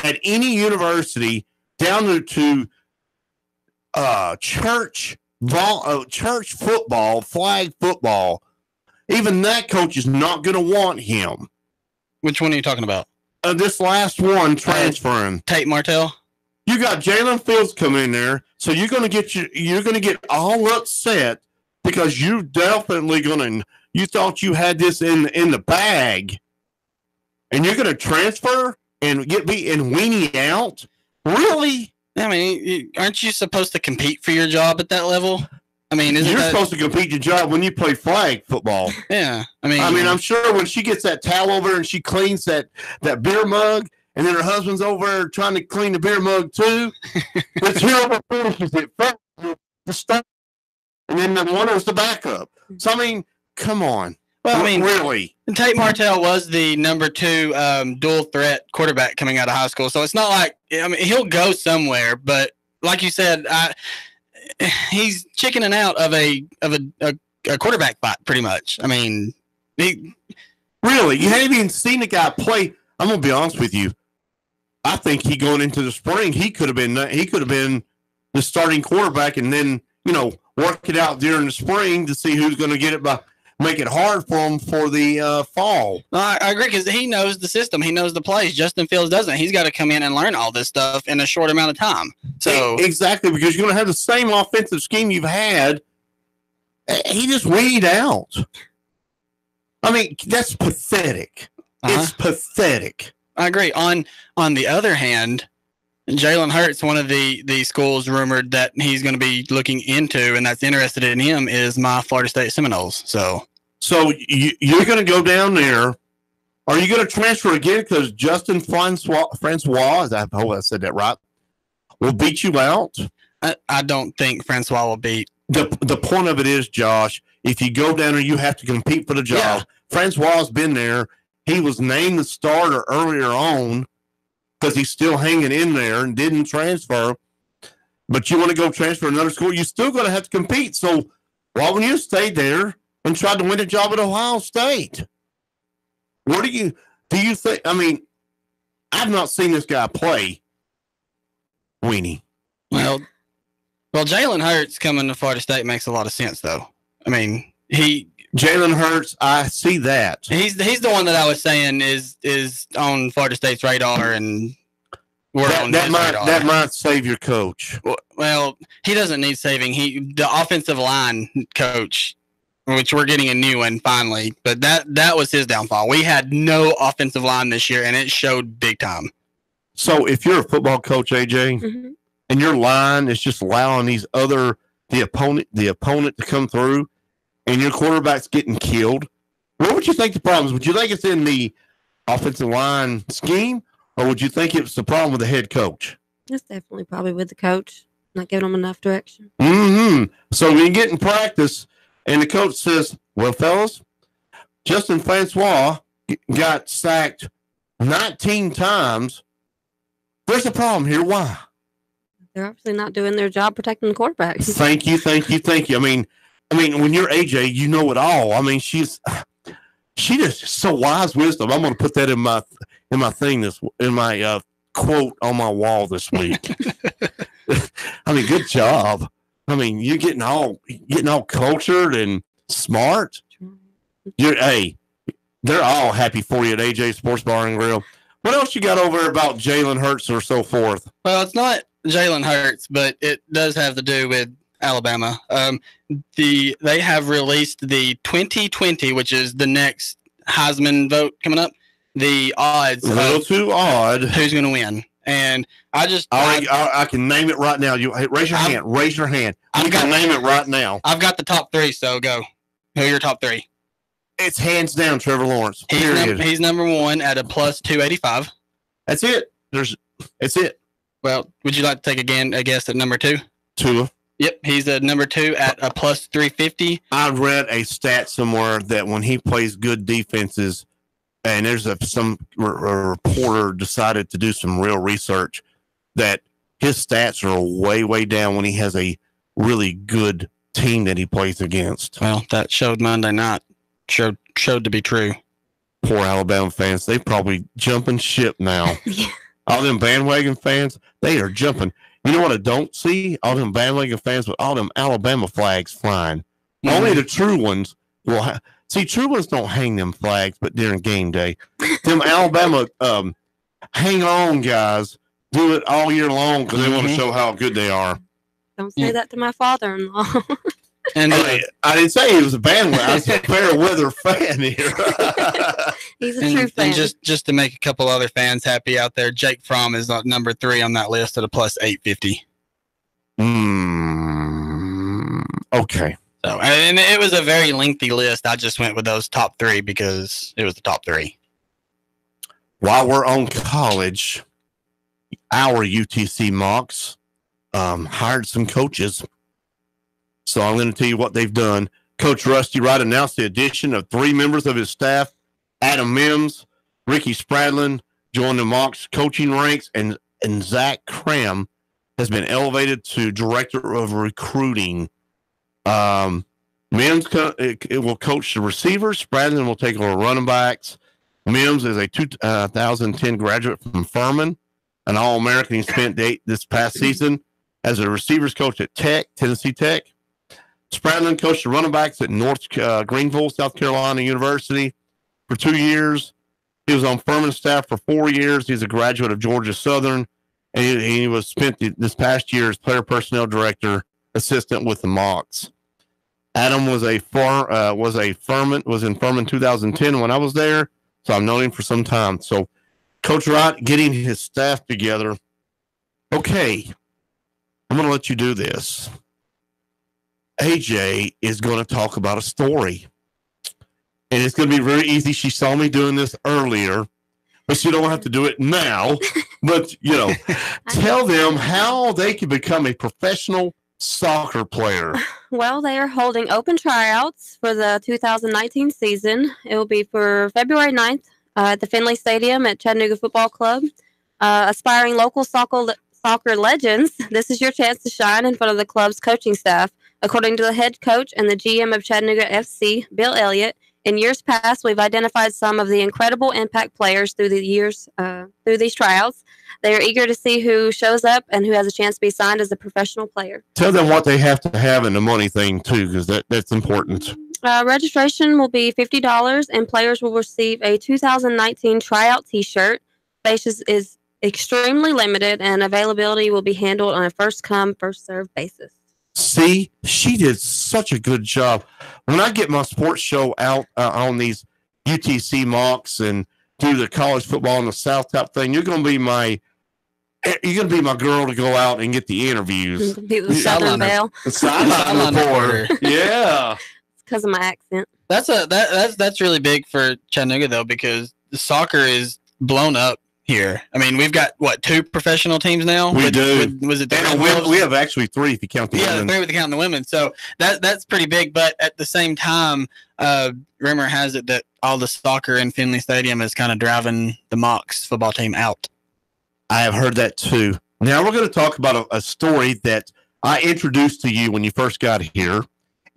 at any university down to church football, flag football? Even that coach is not going to want him. Which one are you talking about? This last one, transferring. Tate Martell. You got Jalen Fields coming in there, so you're going to get all upset because you thought you had this in the bag, and you're going to transfer and weenie out. Really? I mean, aren't you supposed to compete for your job at that level? I mean, you're supposed to compete your job when you play flag football. Yeah, I mean, I'm sure when she gets that towel over and she cleans that beer mug, and then her husband's over there trying to clean the beer mug too. But whoever finishes it first, the start, and then the one was the backup. So I mean, come on. Well, I mean, really, Tate Martell was the number 2 dual threat quarterback coming out of high school, so it's not like he'll go somewhere, but like you said, he's chickening out of a quarterback fight, pretty much. I mean, you haven't even seen the guy play. I'm gonna be honest with you. I think he going into the spring, he could have been the starting quarterback, and then work it out during the spring to see who's going to get it make it hard for him for the fall. I agree because he knows the system, he knows the plays. Justin Fields doesn't. He's got to come in and learn all this stuff in a short amount of time. So exactly, because you're going to have the same offensive scheme you've had. He just weeded out. I mean, that's pathetic. It's pathetic. I agree. On the other hand, Jalen Hurts, one of the schools rumored that he's going to be looking into and that's interested in him is my Florida State Seminoles. So you're going to go down there. Are you going to transfer again? Because Justin Francois, I hope I said that right, will beat you out. I don't think Francois will beat. The point of it is, Josh, if you go down there, you have to compete for the job. Yeah. Francois has been there. He was named the starter earlier on because he's still hanging in there and didn't transfer. But you want to go transfer to another school, you're still going to have to compete. So why wouldn't you stay there and try to win a job at Ohio State? What do you think? I mean, I've not seen this guy play. Weenie. Well, Well, Jalen Hurts coming to Florida State makes a lot of sense, though. I mean, Jalen Hurts, I see that. He's the one that I was saying is on Florida State's radar, and we're on his radar. That might save your coach. Well, he doesn't need saving. The offensive line coach, which we're getting a new one finally, but that was his downfall. We had no offensive line this year, and it showed big time. So if you're a football coach, AJ, and your line is just allowing the opponent to come through, and your quarterback's getting killed, what would you think the problem is? Would you think it's in the offensive line scheme, or would you think it's the problem with the head coach? It's definitely probably with the coach, not giving them enough direction. So when you get in practice, and the coach says, well, fellas, Justin Francois got sacked 19 times. There's a problem here. Why? They're obviously not doing their job protecting the quarterback. Thank you. I mean, when you're AJ, you know it all. I mean, she just so wise wisdom. I'm going to put that in my thing in my quote on my wall this week. I mean, good job. I mean, you're getting all cultured and smart. They're all happy for you at AJ Sports Bar and Grill. What else you got over there about Jalen Hurts or so forth? Well, it's not Jalen Hurts, but it does have to do with Alabama. They have released the 2020, which is the next Heisman vote coming up. The odds. A little too odd. Who's going to win? And I can name it right now. You raise your hand. Raise your hand. You can name it right now. I've got the top three, so go. Who are your top three? It's hands down Trevor Lawrence. He's number one at a plus 285. That's it. That's it. Well, would you like to take a guess at number two? Tua. Yep, he's at number 2 at a plus 350. I read a stat somewhere that when he plays good defenses, and there's some reporter decided to do some real research, that his stats are way, way down when he has a really good team that he plays against. Well, that showed Monday night. Showed to be true. Poor Alabama fans. They probably jumping ship now. All them bandwagon fans, they are jumping. You know what I don't see? All them bandwagon fans with all them Alabama flags flying. Only the true ones will see. True ones don't hang them flags, but during game day, them Alabama hang on guys do it all year long because they want to show how good they are. Don't say that to my father-in-law. And I didn't say he was a bandwagon. I was a fair weather fan here. He's a true fan. And just to make a couple other fans happy out there, Jake Fromm is number 3 on that list at a plus 850. Okay. So, and it was a very lengthy list. I just went with those top 3 because it was the top 3. While we're on college, our UTC Mocs hired some coaches. So I'm going to tell you what they've done. Coach Rusty Wright announced the addition of 3 members of his staff. Adam Mims, Ricky Spradlin joined the Mocs coaching ranks, and Zach Cram has been elevated to director of recruiting. Mims will coach the receivers. Spradlin will take over running backs. Mims is a 2010 graduate from Furman, an All-American. He spent this past season as a receivers coach at Tennessee Tech. Spradlin coached the running backs at North Greenville, South Carolina University for 2 years. He was on Furman's staff for 4 years. He's a graduate of Georgia Southern, and he was spent this past year as player personnel director assistant with the Mocs. Adam was in Furman 2010 when I was there, so I've known him for some time. So Coach Wright getting his staff together. Okay, I'm going to let you do this. AJ is going to talk about a story. And it's going to be very easy. She saw me doing this earlier, but she don't have to do it now. But, tell them how they can become a professional soccer player. Well, they are holding open tryouts for the 2019 season. It will be for February 9th at the Finley Stadium at Chattanooga Football Club. Aspiring local soccer legends, this is your chance to shine in front of the club's coaching staff. According to the head coach and the GM of Chattanooga FC, Bill Elliott, in years past, we've identified some of the incredible impact players through the years through these tryouts. They are eager to see who shows up and who has a chance to be signed as a professional player. Tell them what they have to have in the money thing, too, because that's important. Registration will be $50, and players will receive a 2019 tryout T-shirt. Space is extremely limited, and availability will be handled on a first-come, first-served basis. See, she did such a good job. When I get my sports show out on these UTC mocks and do the college football in the South type thing, you're going to be my girl to go out and get the interviews. Be the Southern Belle. The sideline reporter. Yeah. Because of my accent. That's really big for Chattanooga though, because the soccer is blown up here. I mean, we've got 2 professional teams now. We do. Was it? We have actually 3 if you count the women. 3 with counting the women. So that's pretty big. But at the same time, rumor has it that all the soccer in Finley Stadium is kind of driving the Mocs football team out. I have heard that too. Now we're going to talk about a story that I introduced to you when you first got here.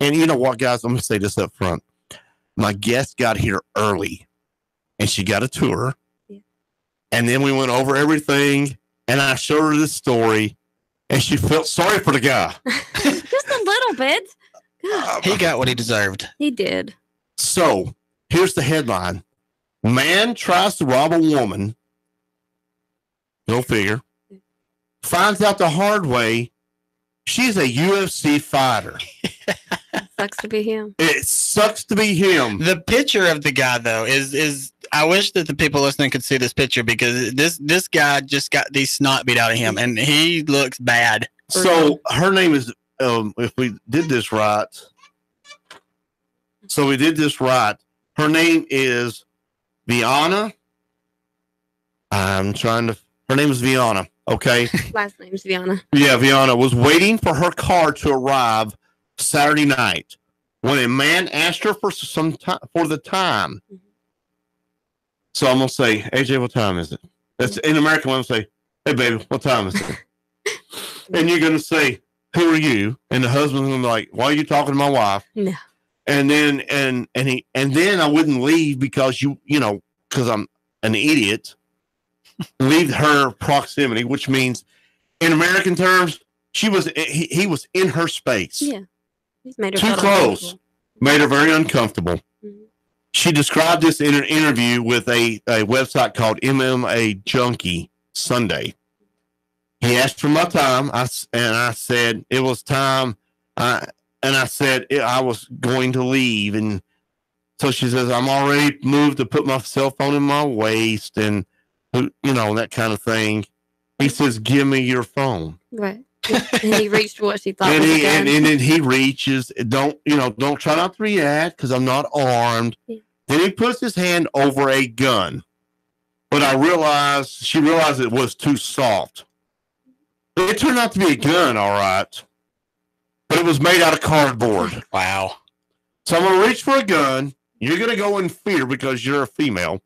And you know what, guys? I'm going to say this up front. My guest got here early, and she got a tour. Yeah. And then we went over everything, and I showed her this story, and she felt sorry for the guy. Just a little bit. He got what he deserved. He did. So here's the headline. Man tries to rob a woman. Go figure. Finds out the hard way she's a UFC fighter. Sucks to be him. It sucks to be him. The picture of the guy though is I wish that the people listening could see this picture, because this guy just got the snot beat out of him and he looks bad. So her name is if we did this right. So we did this right. Her name is Viana. Her name is Viana. Okay. Last name is Viana. Yeah, Viana was waiting for her car to arrive Saturday night when a man asked her for some time for the time. Mm-hmm. So I'm gonna say, AJ, what time is it? That's in American. I'm gonna say, hey, baby, what time is it? And you're gonna say, who are you? And the husband's gonna be like, why are you talking to my wife? No. And then and then I wouldn't leave because because I'm an idiot. Leave her proximity, which means in American terms, he was in her space. Yeah. He's made her too close. Made her very uncomfortable. Mm-hmm. She described this in an interview with a website called MMA Junkie Sunday. He asked for my time, and I said it was time. I said I was going to leave, and so she says, I'm already moved to put my cell phone in my waist, and that kind of thing. He says, give me your phone. Right. And he reached for what she thought and was a gun. And then he reaches, don't try not to react because I'm not armed. Yeah. Then he puts his hand over a gun. But she realized it was too soft. It turned out to be a gun, all right. But it was made out of cardboard. Wow. So I'm going to reach for a gun. You're going to go in fear because you're a female.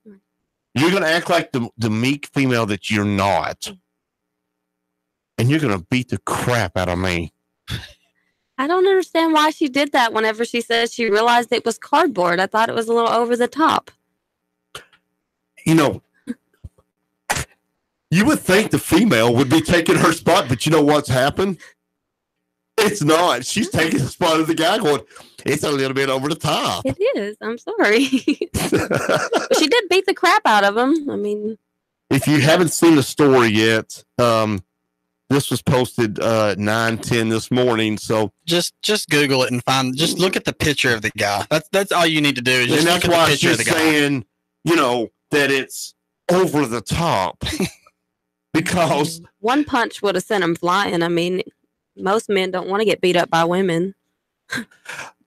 You're going to act like the meek female that you're not. And you're going to beat the crap out of me. I don't understand why she did that whenever she said she realized it was cardboard. I thought it was a little over the top. You would think the female would be taking her spot, but you know what's happened? It's not. She's taking the spot of the guy going, it's a little bit over the top. It is. I'm sorry. But she did beat the crap out of him. I mean, if you haven't seen the story yet, this was posted 9:10 this morning. So just Google it and just look at the picture of the guy. That's all you need to do. Is just and that's look at why the picture she's of the guy. saying, that it's over the top. Because one punch would have sent him flying. I mean, most men don't want to get beat up by women.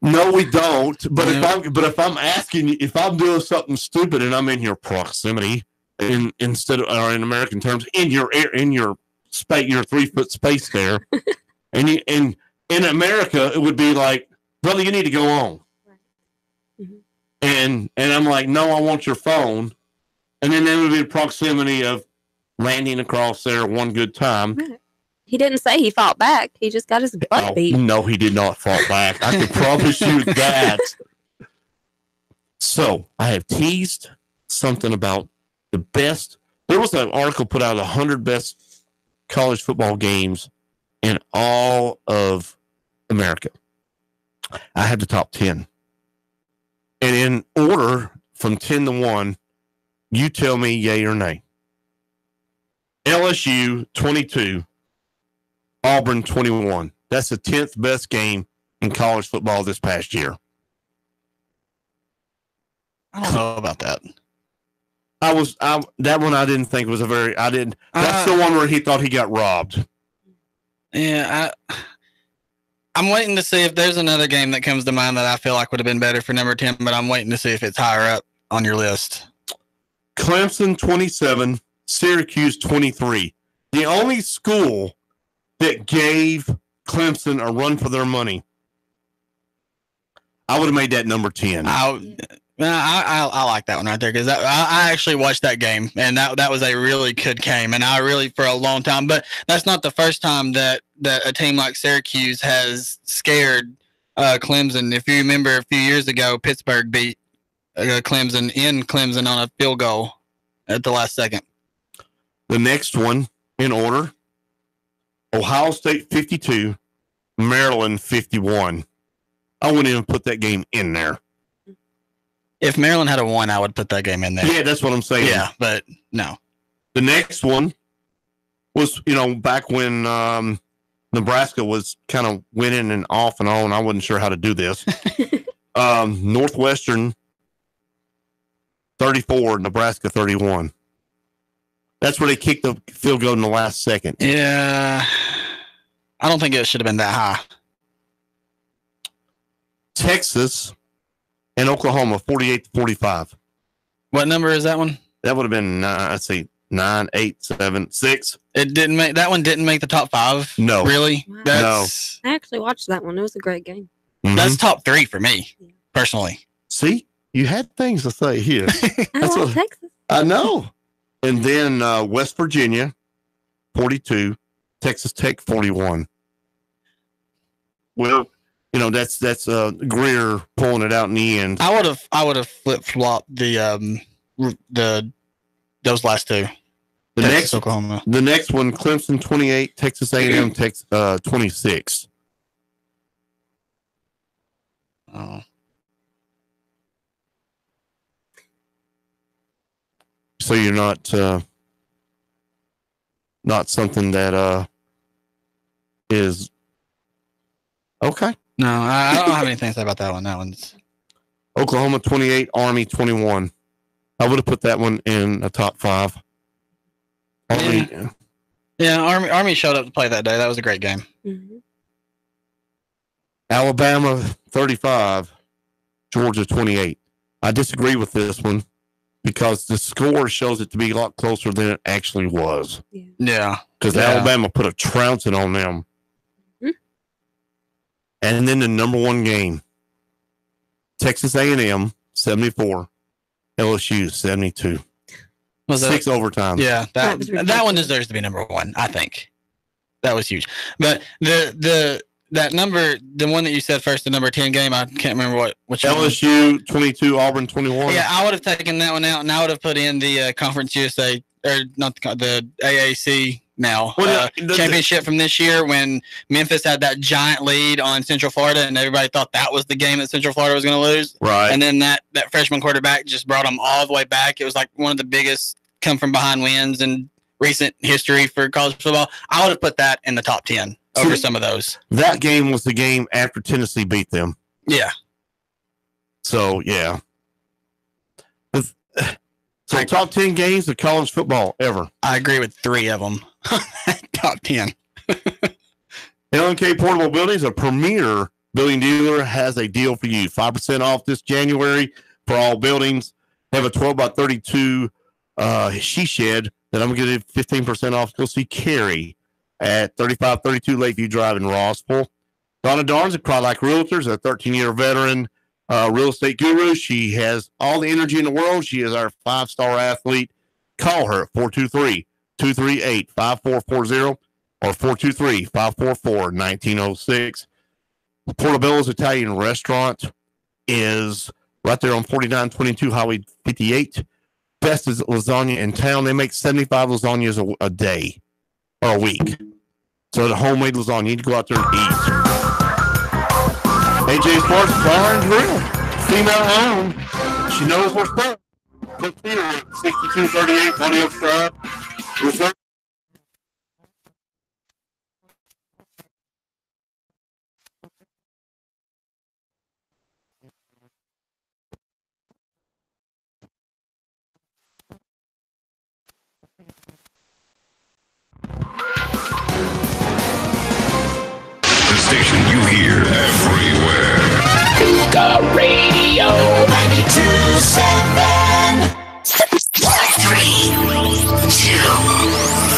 No, we don't. But if I'm asking you, if I'm doing something stupid and I'm in your proximity, in American terms, in your space, your 3-foot space there, and in America it would be like, brother, you need to go on. Mm-hmm. And I'm like, no, I want your phone, and then there would be a proximity of landing across there one good time. Right. He didn't say he fought back. He just got his butt beat. No, he did not fight back. I can promise you that. So I have teased something about the best There was an article put out 100 best college football games in all of America. I had the top 10. And in order from 10 to 1, you tell me yay or nay. LSU 22, Auburn 21. That's the 10th best game in college football this past year. I don't know about that. That one I didn't think was that's the one where he thought he got robbed. Yeah, I'm waiting to see if there's another game that comes to mind that I feel like would have been better for number 10, but I'm waiting to see if it's higher up on your list. Clemson 27, Syracuse 23. The only school that gave Clemson a run for their money. I would have made that number 10. I like that one right there because I actually watched that game, and that was a really good game, and I really for a long time. But that's not the first time that a team like Syracuse has scared Clemson. If you remember, a few years ago, Pittsburgh beat Clemson in Clemson on a field goal at the last second. The next one in order: Ohio State 52, Maryland 51. I wouldn't even put that game in there. If Maryland had a 1, I would put that game in there. Yeah, that's what I'm saying. Yeah, but no. The next one was, back when Nebraska was kind of winning and off and on. I wasn't sure how to do this. Northwestern 34, Nebraska 31. That's where they kicked the field goal in the last second. Yeah. I don't think it should have been that high. Texas and Oklahoma, 48-45. What number is that one? That would have been, I'd say 9, 8, 7, 6. That one didn't make the top 5. No. Really? No. I actually watched that one. It was a great game. Mm-hmm. That's top 3 for me, personally. See, you had things to say here. I love Texas. I know. And then West Virginia, 42, Texas Tech 41. Well, that's Greer pulling it out in the end. I would have flip flopped those last two. Oklahoma. The next one, Clemson 28, Texas A&M 26. Oh. So you're not something that is okay. No, I don't have anything to say about that one. That one's Oklahoma 28, Army 21. I would have put that one in a top 5. Army, yeah. Army showed up to play that day. That was a great game. Mm-hmm. Alabama 35, Georgia 28. I disagree with this one because the score shows it to be a lot closer than it actually was. Yeah. Because Alabama put a trouncing on them. Mm-hmm. And then the number 1 game, Texas A&M 74, LSU 72. Was 6 overtime. Yeah, that one deserves to be number 1. I think that was huge. But that number, the one that you said first, the number 10 game, I can't remember which LSU 22, Auburn 21. Yeah, I would have taken that one out, and I would have put in the Conference USA, or not the AAC now championship from this year when Memphis had that giant lead on Central Florida, and everybody thought that was the game that Central Florida was going to lose. Right. And then that freshman quarterback just brought them all the way back. It was like one of the biggest come from behind wins in recent history for college football. I would have put that in the top 10 over some of those. That game was the game after Tennessee beat them. Yeah. So, yeah. So, top 10 games of college football ever. I agree with 3 of them. Top 10. L&K Portable Buildings, a premier building dealer, has a deal for you. 5% off this January for all buildings. Have a 12 by 32 she shed that I'm going to give 15% off. Go see Carrie at 3532 Lakeview Drive in Rossville. Donna Darnes at Crylike Realtors, a 13-year veteran real estate guru. She has all the energy in the world. She is our 5-star athlete. Call her at 423-238-5440 or 423-544-1906. Portobello's Italian Restaurant is right there on 4922 Highway 58. best lasagna in town. They make 75 lasagnas a day or a week. So the homemade lasagna, you need to go out there and eat. AJ Sportz Bar and Grill, female owned. She knows what's up. Look here at 6238 Pontiac Drive. The station you hear everywhere. Nuga Radio 92.7. 3, 2,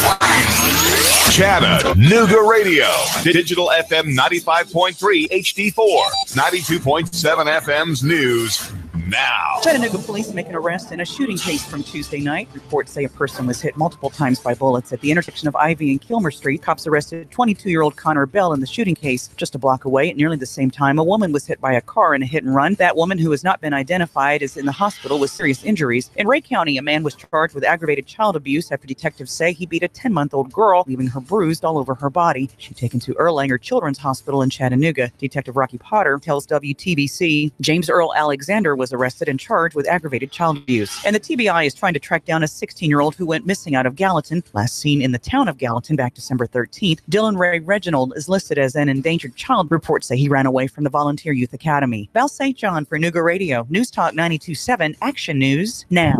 1. Chattanooga Radio. Digital FM 95.3 HD4. 92.7 FM's news now. Chattanooga police make an arrest in a shooting case from Tuesday night. Reports say a person was hit multiple times by bullets at the intersection of Ivy and Kilmer Street. Cops arrested 22-year-old Connor Bell in the shooting case. Just a block away, at nearly the same time, a woman was hit by a car in a hit and run. That woman, who has not been identified, is in the hospital with serious injuries. In Ray County, a man was charged with aggravated child abuse after detectives say he beat a 10-month-old girl, leaving her bruised all over her body. She's taken to Erlanger Children's Hospital in Chattanooga. Detective Rocky Potter tells WTBC James Earl Alexander was arrested and charged with aggravated child abuse. And the TBI is trying to track down a 16-year-old who went missing out of Gallatin, last seen in the town of Gallatin back December 13th. Dylan Ray Reginald is listed as an endangered child. Reports say he ran away from the Volunteer Youth Academy. Val St. John for Nuga Radio. News Talk 92.7 Action News now.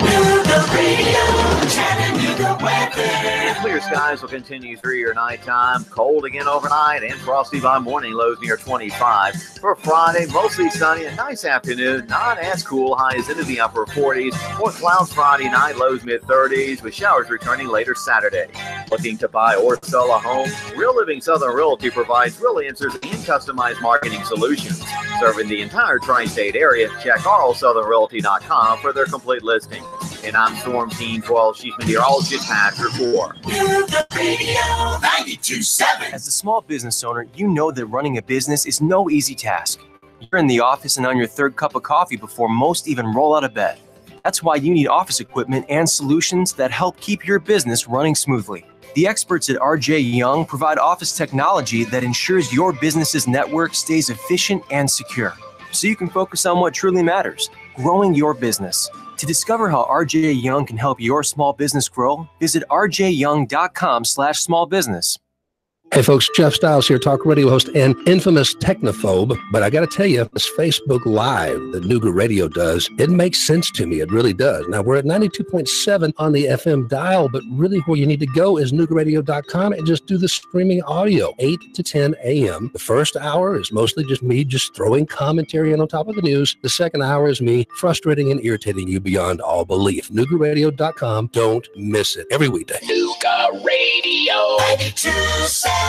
Nuga Radio, Chattanooga weather. Clear skies will continue through your nighttime. Cold again overnight and frosty by morning. Lows near 25. For Friday, mostly sunny. A nice afternoon. Not as cool. Highs into the upper 40s. More clouds Friday night. Lows mid-30s with showers returning later Saturday. Looking to buy or sell a home? Real Living Southern Realty provides real answers and customized marketing solutions. Serving the entire tri-state area. Check rlsouthernrealty.com for their complete listing. And I'm Storm Team 12 Chief Meteorologist Patrick Moore. Nuga Radio 92.7. As a small business owner, you know that running a business is no easy task. You're in the office and on your third cup of coffee before most even roll out of bed. That's why you need office equipment and solutions that help keep your business running smoothly. The experts at RJ Young provide office technology that ensures your business's network stays efficient and secure, so you can focus on what truly matters, growing your business. To discover how RJ Young can help your small business grow, visit rjyoung.com/smallbusiness. Hey folks, Jeff Stiles here, talk radio host and infamous technophobe. But I got to tell you, this Facebook Live that Nuga Radio does, it makes sense to me. It really does. Now, we're at 92.7 on the FM dial, but really where you need to go is nugaradio.com and just do the streaming audio, 8 to 10 a.m. The first hour is mostly just me just throwing commentary in on top of the news. The second hour is me frustrating and irritating you beyond all belief. nugaradio.com. Don't miss it. Every weekday. Nuga Radio 92.7.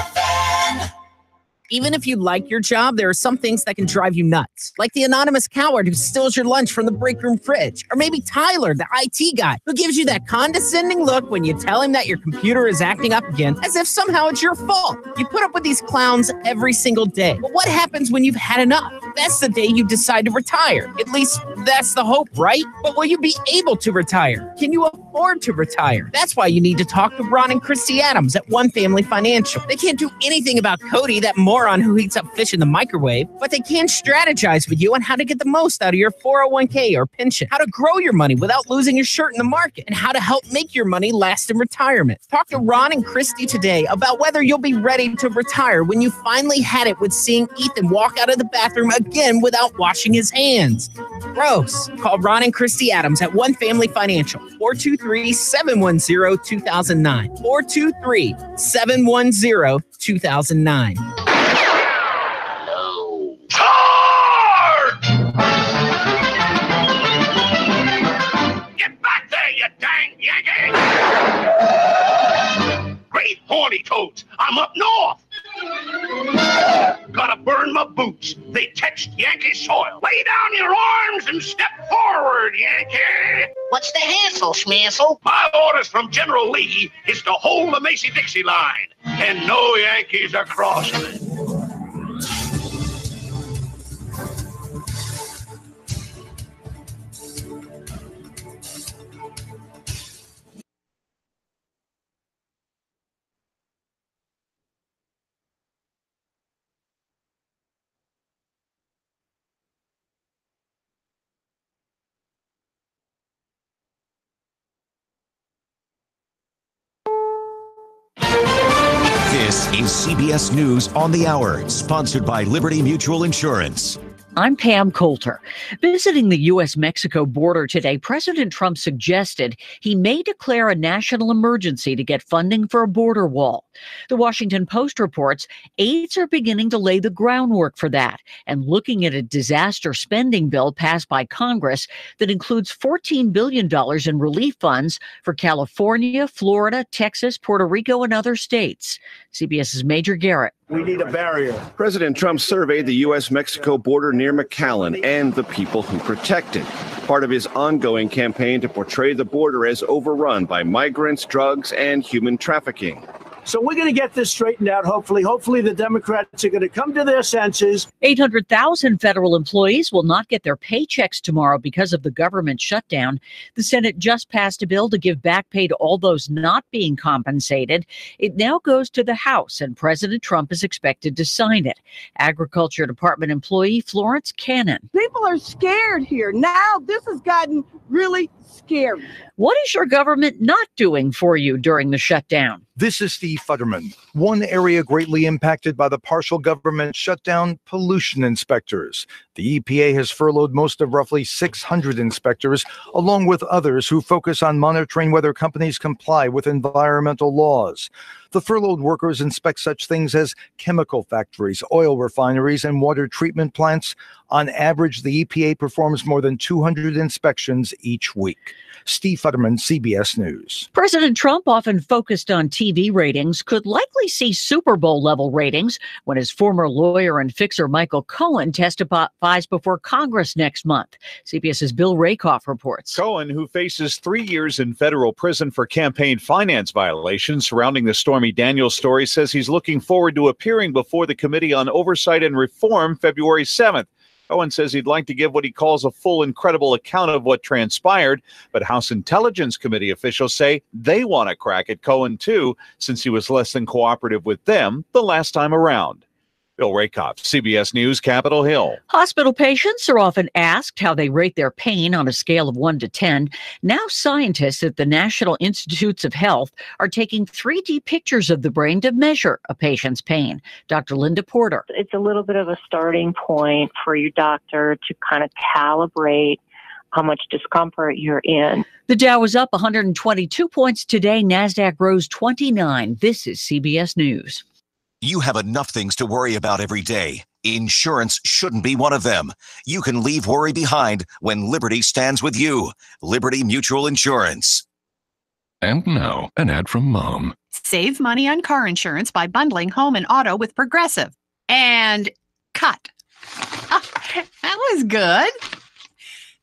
Even if you like your job, there are some things that can drive you nuts. Like the anonymous coward who steals your lunch from the break room fridge. Or maybe Tyler, the IT guy, who gives you that condescending look when you tell him that your computer is acting up again, as if somehow it's your fault. You put up with these clowns every single day. But what happens when you've had enough? That's the day you decide to retire. At least that's the hope, right? But will you be able to retire? Can you afford to retire? That's why you need to talk to Ron and Christy Adams at One Family Financial. They can't do anything about Cody, that moron who heats up fish in the microwave, but they can strategize with you on how to get the most out of your 401k or pension, how to grow your money without losing your shirt in the market, and how to help make your money last in retirement. Talk to Ron and Christy today about whether you'll be ready to retire when you finally had it with seeing Ethan walk out of the bathroom again without washing his hands. Gross. Call Ron and Christy Adams at One Family Financial, 423-710-2009, 423-710-2009. Get back there, you dang Yankee! Great horny toads, I'm up north. Gotta burn my boots. They touched Yankee soil. Lay down your arms and step forward, Yankee. What's the hassle, Schmassel? My orders from General Lee is to hold the Macy-Dixie line, and no Yankees are crossing it. is CBS News on the Hour, sponsored by Liberty Mutual Insurance. I'm Pam Coulter. Visiting the U.S.-Mexico border today, President Trump suggested he may declare a national emergency to get funding for a border wall. The Washington Post reports aides are beginning to lay the groundwork for that and looking at a disaster spending bill passed by Congress that includes $14 billion in relief funds for California, Florida, Texas, Puerto Rico, and other states. CBS's Major Garrett. We need a barrier. President Trump surveyed the U.S.-Mexico border near McAllen and the people who protect it. Part of his ongoing campaign to portray the border as overrun by migrants, drugs, and human trafficking. So we're going to get this straightened out, hopefully. Hopefully the Democrats are going to come to their senses. 800,000 federal employees will not get their paychecks tomorrow because of the government shutdown. The Senate just passed a bill to give back pay to all those not being compensated. It now goes to the House, and President Trump is expected to sign it. Agriculture Department employee Florence Cannon. People are scared here. Now this has gotten really scary. What is your government not doing for you during the shutdown? This is Steve Futterman. One area greatly impacted by the partial government shutdown, pollution inspectors. The EPA has furloughed most of roughly 600 inspectors, along with others who focus on monitoring whether companies comply with environmental laws. The furloughed workers inspect such things as chemical factories, oil refineries, and water treatment plants. On average, the EPA performs more than 200 inspections each week. Steve Futterman, CBS News. President Trump, often focused on TV ratings, could likely see Super Bowl level ratings when his former lawyer and fixer Michael Cohen testifies before Congress next month. CBS's Bill Rakoff reports. Cohen, who faces 3 years in federal prison for campaign finance violations surrounding the Stormy Daniels story, says he's looking forward to appearing before the Committee on Oversight and Reform February 7th. Cohen says he'd like to give what he calls a full and credible account of what transpired, but House Intelligence Committee officials say they want to crack at Cohen too, since he was less than cooperative with them the last time around. Bill Rakoff, CBS News, Capitol Hill. Hospital patients are often asked how they rate their pain on a scale of 1 to 10. Now scientists at the National Institutes of Health are taking 3D pictures of the brain to measure a patient's pain. Dr. Linda Porter. It's a little bit of a starting point for your doctor to kind of calibrate how much discomfort you're in. The Dow was up 122 points today. NASDAQ rose 29. This is CBS News. You have enough things to worry about every day. Insurance shouldn't be one of them. You can leave worry behind when Liberty stands with you. Liberty Mutual Insurance. And now, an ad from Mom. Save money on car insurance by bundling home and auto with Progressive. And cut. Oh, that was good.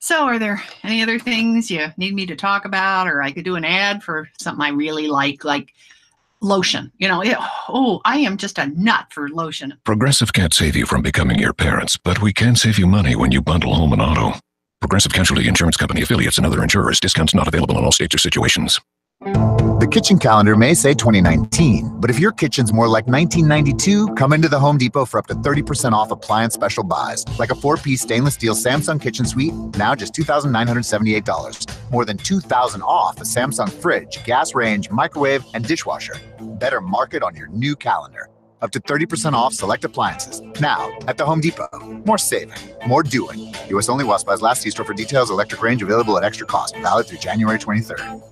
So are there any other things you need me to talk about, or I could do an ad for something I really like lotion? You know, I am just a nut for lotion. Progressive can't save you from becoming your parents, but we can save you money when you bundle home and auto. Progressive Casualty Insurance Company affiliates and other insurers. Discounts not available in all states or situations. The kitchen calendar may say 2019, but if your kitchen's more like 1992, come into the Home Depot for up to 30% off appliance special buys, like a 4-piece stainless steel Samsung kitchen suite, now just $2,978. More than $2,000 off a Samsung fridge, gas range, microwave, and dishwasher. Better mark it on your new calendar. Up to 30% off select appliances. Now at the Home Depot. More saving, more doing. U.S. only while supplies last. See store for details. Electric range available at extra cost. Valid through January 23rd.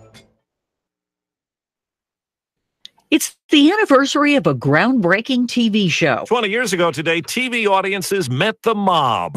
It's the anniversary of a groundbreaking TV show. 20 years ago today, TV audiences met the mob.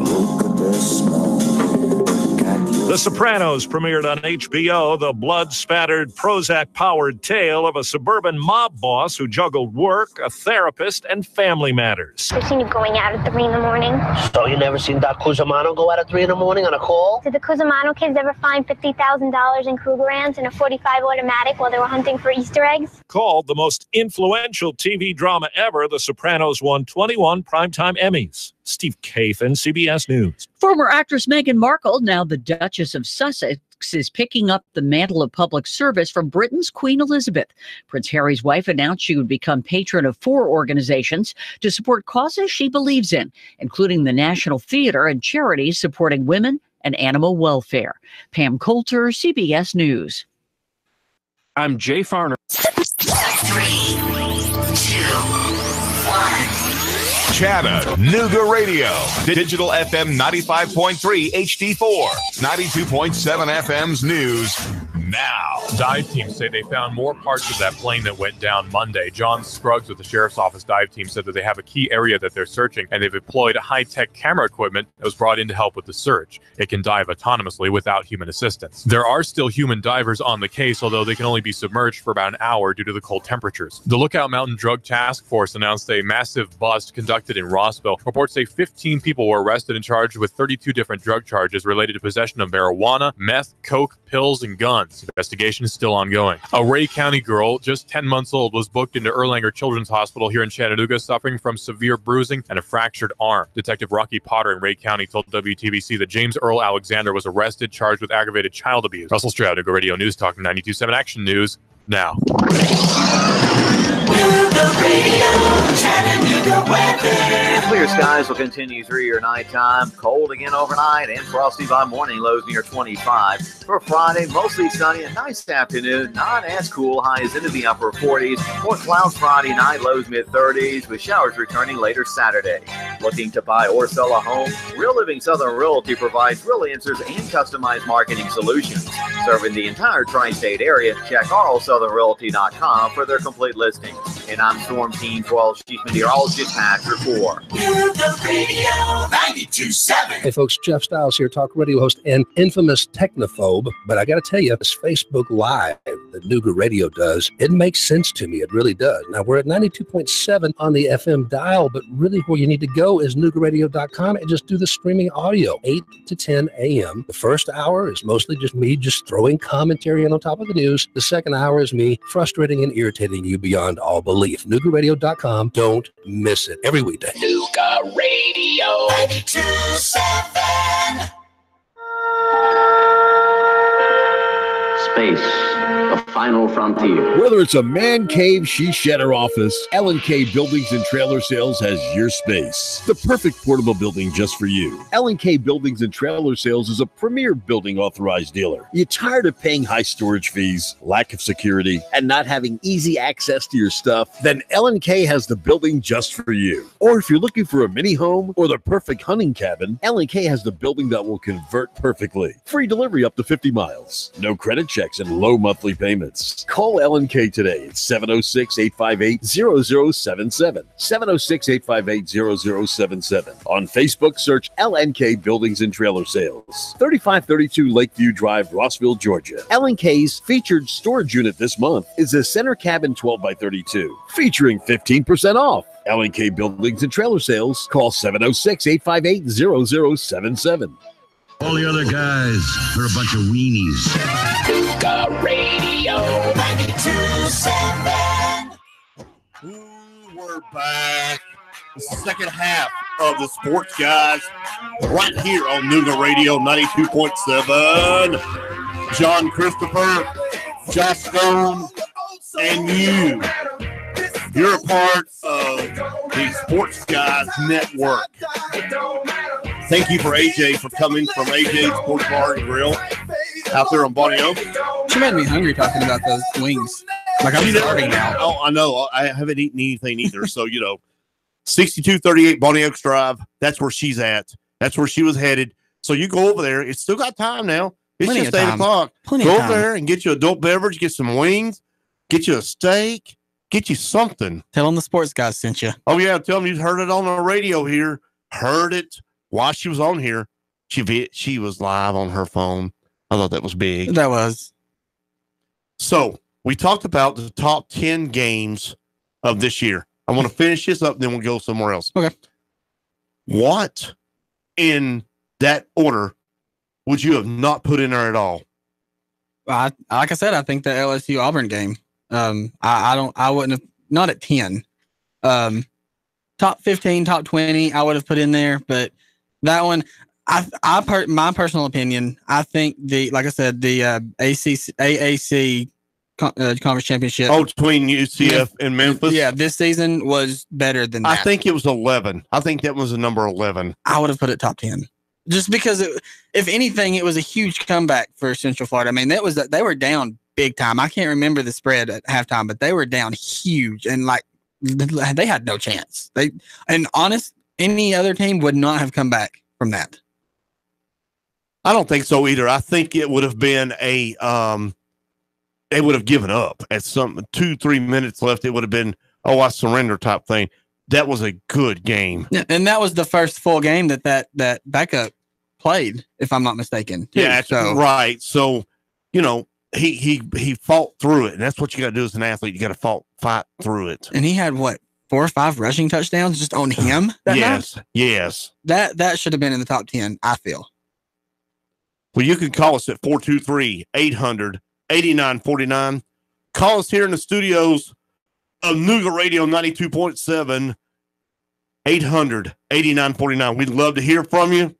The Sopranos premiered on HBO, the blood-spattered, Prozac-powered tale of a suburban mob boss who juggled work, a therapist, and family matters. I've seen you going out at 3 in the morning. So you never seen Doc Cusimano go out at 3 in the morning on a call? Did the Cusimano kids ever find $50,000 in Krugerrands in a .45 automatic while they were hunting for Easter eggs? Called the most influential TV drama ever, The Sopranos won 21 Primetime Emmys. Steve Kathan, CBS News. Former actress Meghan Markle, now the Duchess of Sussex, is picking up the mantle of public service from Britain's Queen Elizabeth. Prince Harry's wife announced she would become patron of 4 organizations to support causes she believes in, including the National Theatre and charities supporting women and animal welfare. Pam Coulter, CBS News. I'm Jay Farner. 3, 2, Chattanooga Radio. Digital FM 95.3 HD4. 92.7 FM's news now. Dive teams say they found more parts of that plane that went down Monday. John Scruggs with the Sheriff's Office dive team said that they have a key area that they're searching, and they've deployed high-tech camera equipment that was brought in to help with the search. It can dive autonomously without human assistance. There are still human divers on the case, although they can only be submerged for about an hour due to the cold temperatures. The Lookout Mountain Drug Task Force announced a massive bust conducted in Rossville. Reports say 15 people were arrested and charged with 32 different drug charges related to possession of marijuana, meth, coke, pills, and guns. Investigation is still ongoing. A Ray County girl, just 10 months old, was booked into Erlanger Children's Hospital here in Chattanooga, suffering from severe bruising and a fractured arm. Detective Rocky Potter in Ray County told WTBC that James Earl Alexander was arrested, charged with aggravated child abuse. Russell Stroud, Chattanooga Radio News Talk 92.7 Action News now. Clear skies will continue through your nighttime. Cold again overnight and frosty by morning. Lows near 25. For Friday, mostly sunny and nice afternoon. Not as cool. Highs into the upper 40s. More clouds Friday night. Lows mid-30s with showers returning later Saturday. Looking to buy or sell a home? Real Living Southern Realty provides real answers and customized marketing solutions. Serving the entire tri-state area. Check rlsouthernrealty.com for their complete listing. And I'm Storm Team 12 Chief Meteorologist Patrick Moore. Radio 92.7. Hey folks, Jeff Stiles here, talk radio host and infamous technophobe. But I got to tell you, this Facebook Live that Nooga Radio does, it makes sense to me. It really does. Now, we're at 92.7 on the FM dial, but really where you need to go is NoogaRadio.com and just do the streaming audio, 8 to 10 a.m. The first hour is mostly just me just throwing commentary in on top of the news. The second hour is me frustrating and irritating you beyond all belief. NoogaRadio.com. Don't miss it every weekday. Nooga Radio 92.7. Space, the final frontier. Whether it's a man cave, she shedder office, L&K Buildings and Trailer Sales has your space. The perfect portable building just for you. L&K Buildings and Trailer Sales is a premier building authorized dealer. You tired of paying high storage fees, lack of security, and not having easy access to your stuff? Then L&K has the building just for you. Or if you're looking for a mini home or the perfect hunting cabin, L&K has the building that will convert perfectly. Free delivery up to 50 miles. No credit checks and low monthly payments. Call L&K today at 706-858-0077. 706-858-0077. On Facebook, search L&K Buildings and Trailer Sales. 3532 Lakeview Drive, Rossville, Georgia. L&K's featured storage unit this month is a center cabin 12x32, featuring 15% off. L&K Buildings and Trailer Sales. Call 706-858-0077. All the other guys are a bunch of weenies. Nooga Radio 92.7. We're back. The second half of the Sportz Guys right here on Nooga Radio 92.7. John Christopher, Josh Stone, and you. You're a part of the Sportz Guys Network. Thank you for AJ for coming from AJ Sports Bar and Grill out there on Bonnie Oak. She made me hungry talking about those wings. Like I'm starving now. Oh, I know. I haven't eaten anything either. So, 6238 Bonnie Oaks Drive. That's where she's at. That's where she was headed. So you go over there. It's still got time now. It's Plenty just of 8 time. o'clock. Plenty Go of over time. there and get you an adult beverage, get some wings, get you a steak, get you something. Tell them the Sportz Guys sent you. Oh, yeah. Tell them you heard it on the radio here. Heard it while she was on here. She was live on her phone. I thought that was big. That was. So we talked about the top 10 games of this year. I want to finish this up, then we'll go somewhere else. Okay. What in that order would you have not put in there at all? Like I said, I think the LSU Auburn game. I wouldn't have, not at 10. Top 15, top 20, I would have put in there, but that one, my personal opinion, I think like I said, the AAC conference championship. Oh, between UCF and Memphis. Yeah, this season was better than that. I think it was 11. I think that was the number 11. I would have put it top 10. Just because, if anything, it was a huge comeback for Central Florida. I mean, they were down big time. I can't remember the spread at halftime, but they were down huge. And like they had no chance. Any other team would not have come back from that. I don't think so either. I think it would have been they would have given up at 2-3 minutes left. It would have been, I surrender type thing. That was a good game. Yeah, and that was the first full game that backup played, if I'm not mistaken. Too. Yeah, right. So, he fought through it, and that's what you got to do as an athlete. You got to fight through it. And he had 4 or 5 rushing touchdowns just on him. Yes. That should have been in the top 10. I feel. Well, you can call us at 423-800-8949. Call us here in the studios of Nougat Radio 92.7, 800-8949. We'd love to hear from you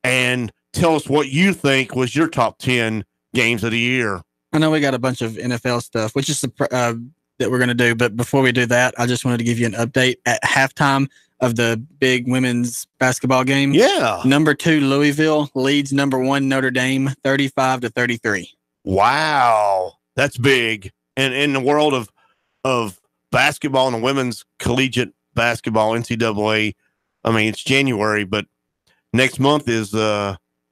and tell us what you think was your top 10 games of the year. I know we got a bunch of NFL stuff, which is that we're going to do. But before we do that, I just wanted to give you an update at halftime of the big women's basketball game. Yeah. Number 2, Louisville leads number 1, Notre Dame, 35-33. Wow. That's big. And in the world of basketball and the women's collegiate basketball, NCAA, I mean, it's January, but next month is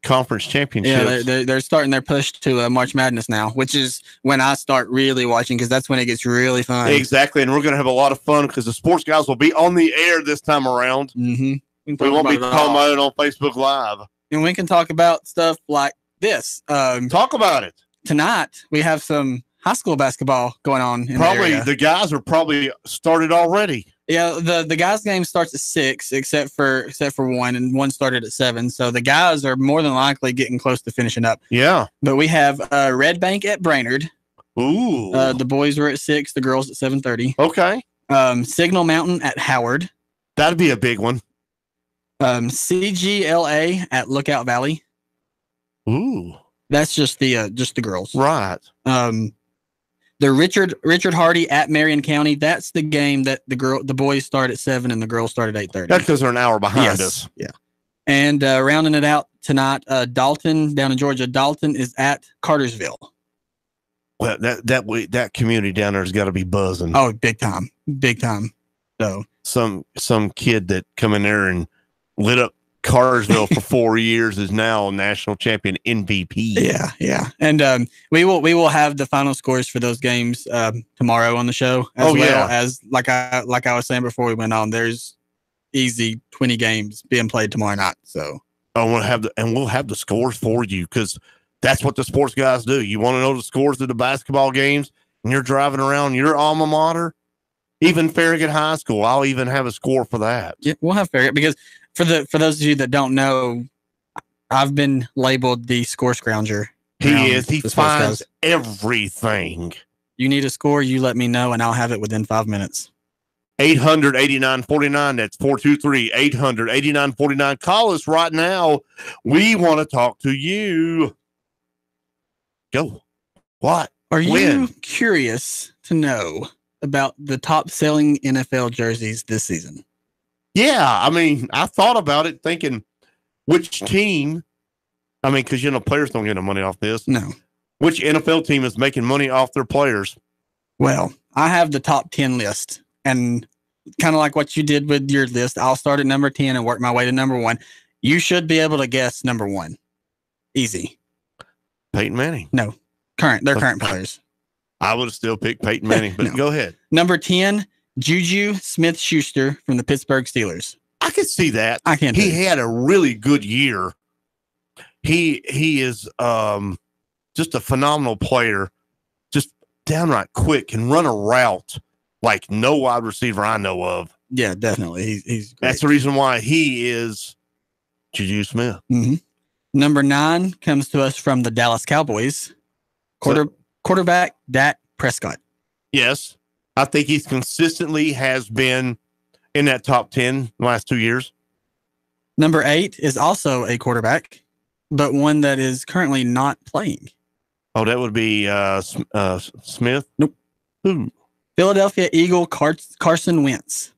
conference championships. Yeah, they're starting their push to March Madness now, which is when I start really watching, because that's when it gets really fun. Exactly, and we're going to have a lot of fun because the Sports Guys will be on the air this time around. Mm-hmm. We won't be talking about it on Facebook Live. And we can talk about stuff like this. Talk about it. Tonight, we have some high school basketball going on. Probably the guys are probably started already. Yeah, the guys' game starts at 6, except for one, and one started at 7. So the guys are more than likely getting close to finishing up. Yeah. But we have Red Bank at Brainerd. Ooh. The boys are at 6, the girls at 7:30. Okay. Signal Mountain at Howard. That'd be a big one. CGLA at Lookout Valley. Ooh. That's just the girls. Right. The Richard Hardy at Marion County. That's the game that the boys start at 7 and the girls start at 8:30. That's because they're an hour behind us. Yeah. And rounding it out tonight, Dalton down in Georgia. Dalton is at Cartersville. Well, that community down there has got to be buzzing. Oh, big time. So some kid that come in there and lit up Cartersville for 4 years is now a national champion MVP. Yeah. And we will have the final scores for those games tomorrow on the show. As like I was saying before we went on, there's easy 20 games being played tomorrow night. So we'll have the scores for you because that's what the Sports Guys do. You want to know the scores of the basketball games, and you're driving around your alma mater, even Farragut High School. I'll even have a score for that. Yeah, we'll have Farragut because. For those of you that don't know, I've been labeled the score scrounger. He is. He finds everything. You need a score, you let me know, and I'll have it within 5 minutes. 800-8949. That's 423-800-8949. Call us right now. We want to talk to you. Go. What? Are you curious to know about the top selling NFL jerseys this season? Yeah, I mean, I thought about it thinking which team, I mean, because, players don't get no money off this. No. Which NFL team is making money off their players? Well, I have the top 10 list, and kind of like what you did with your list, I'll start at number 10 and work my way to number 1. You should be able to guess number 1. Easy. Peyton Manning. No. They're current players. I would have still picked Peyton Manning, but Go ahead. Number 10. Juju Smith-Schuster from the Pittsburgh Steelers. I can see that. I can. He had a really good year. He is just a phenomenal player, just downright quick and run a route like no wide receiver I know of. Yeah, definitely. He's great. That's the reason why he is Juju Smith. Mm-hmm. Number 9 comes to us from the Dallas Cowboys. Quarterback Dak Prescott. Yes. I think he's consistently has been in that top 10 the last 2 years. Number 8 is also a quarterback, but one that is currently not playing. Oh, that would be Smith? Nope. Who? Philadelphia Eagle Carson Wentz.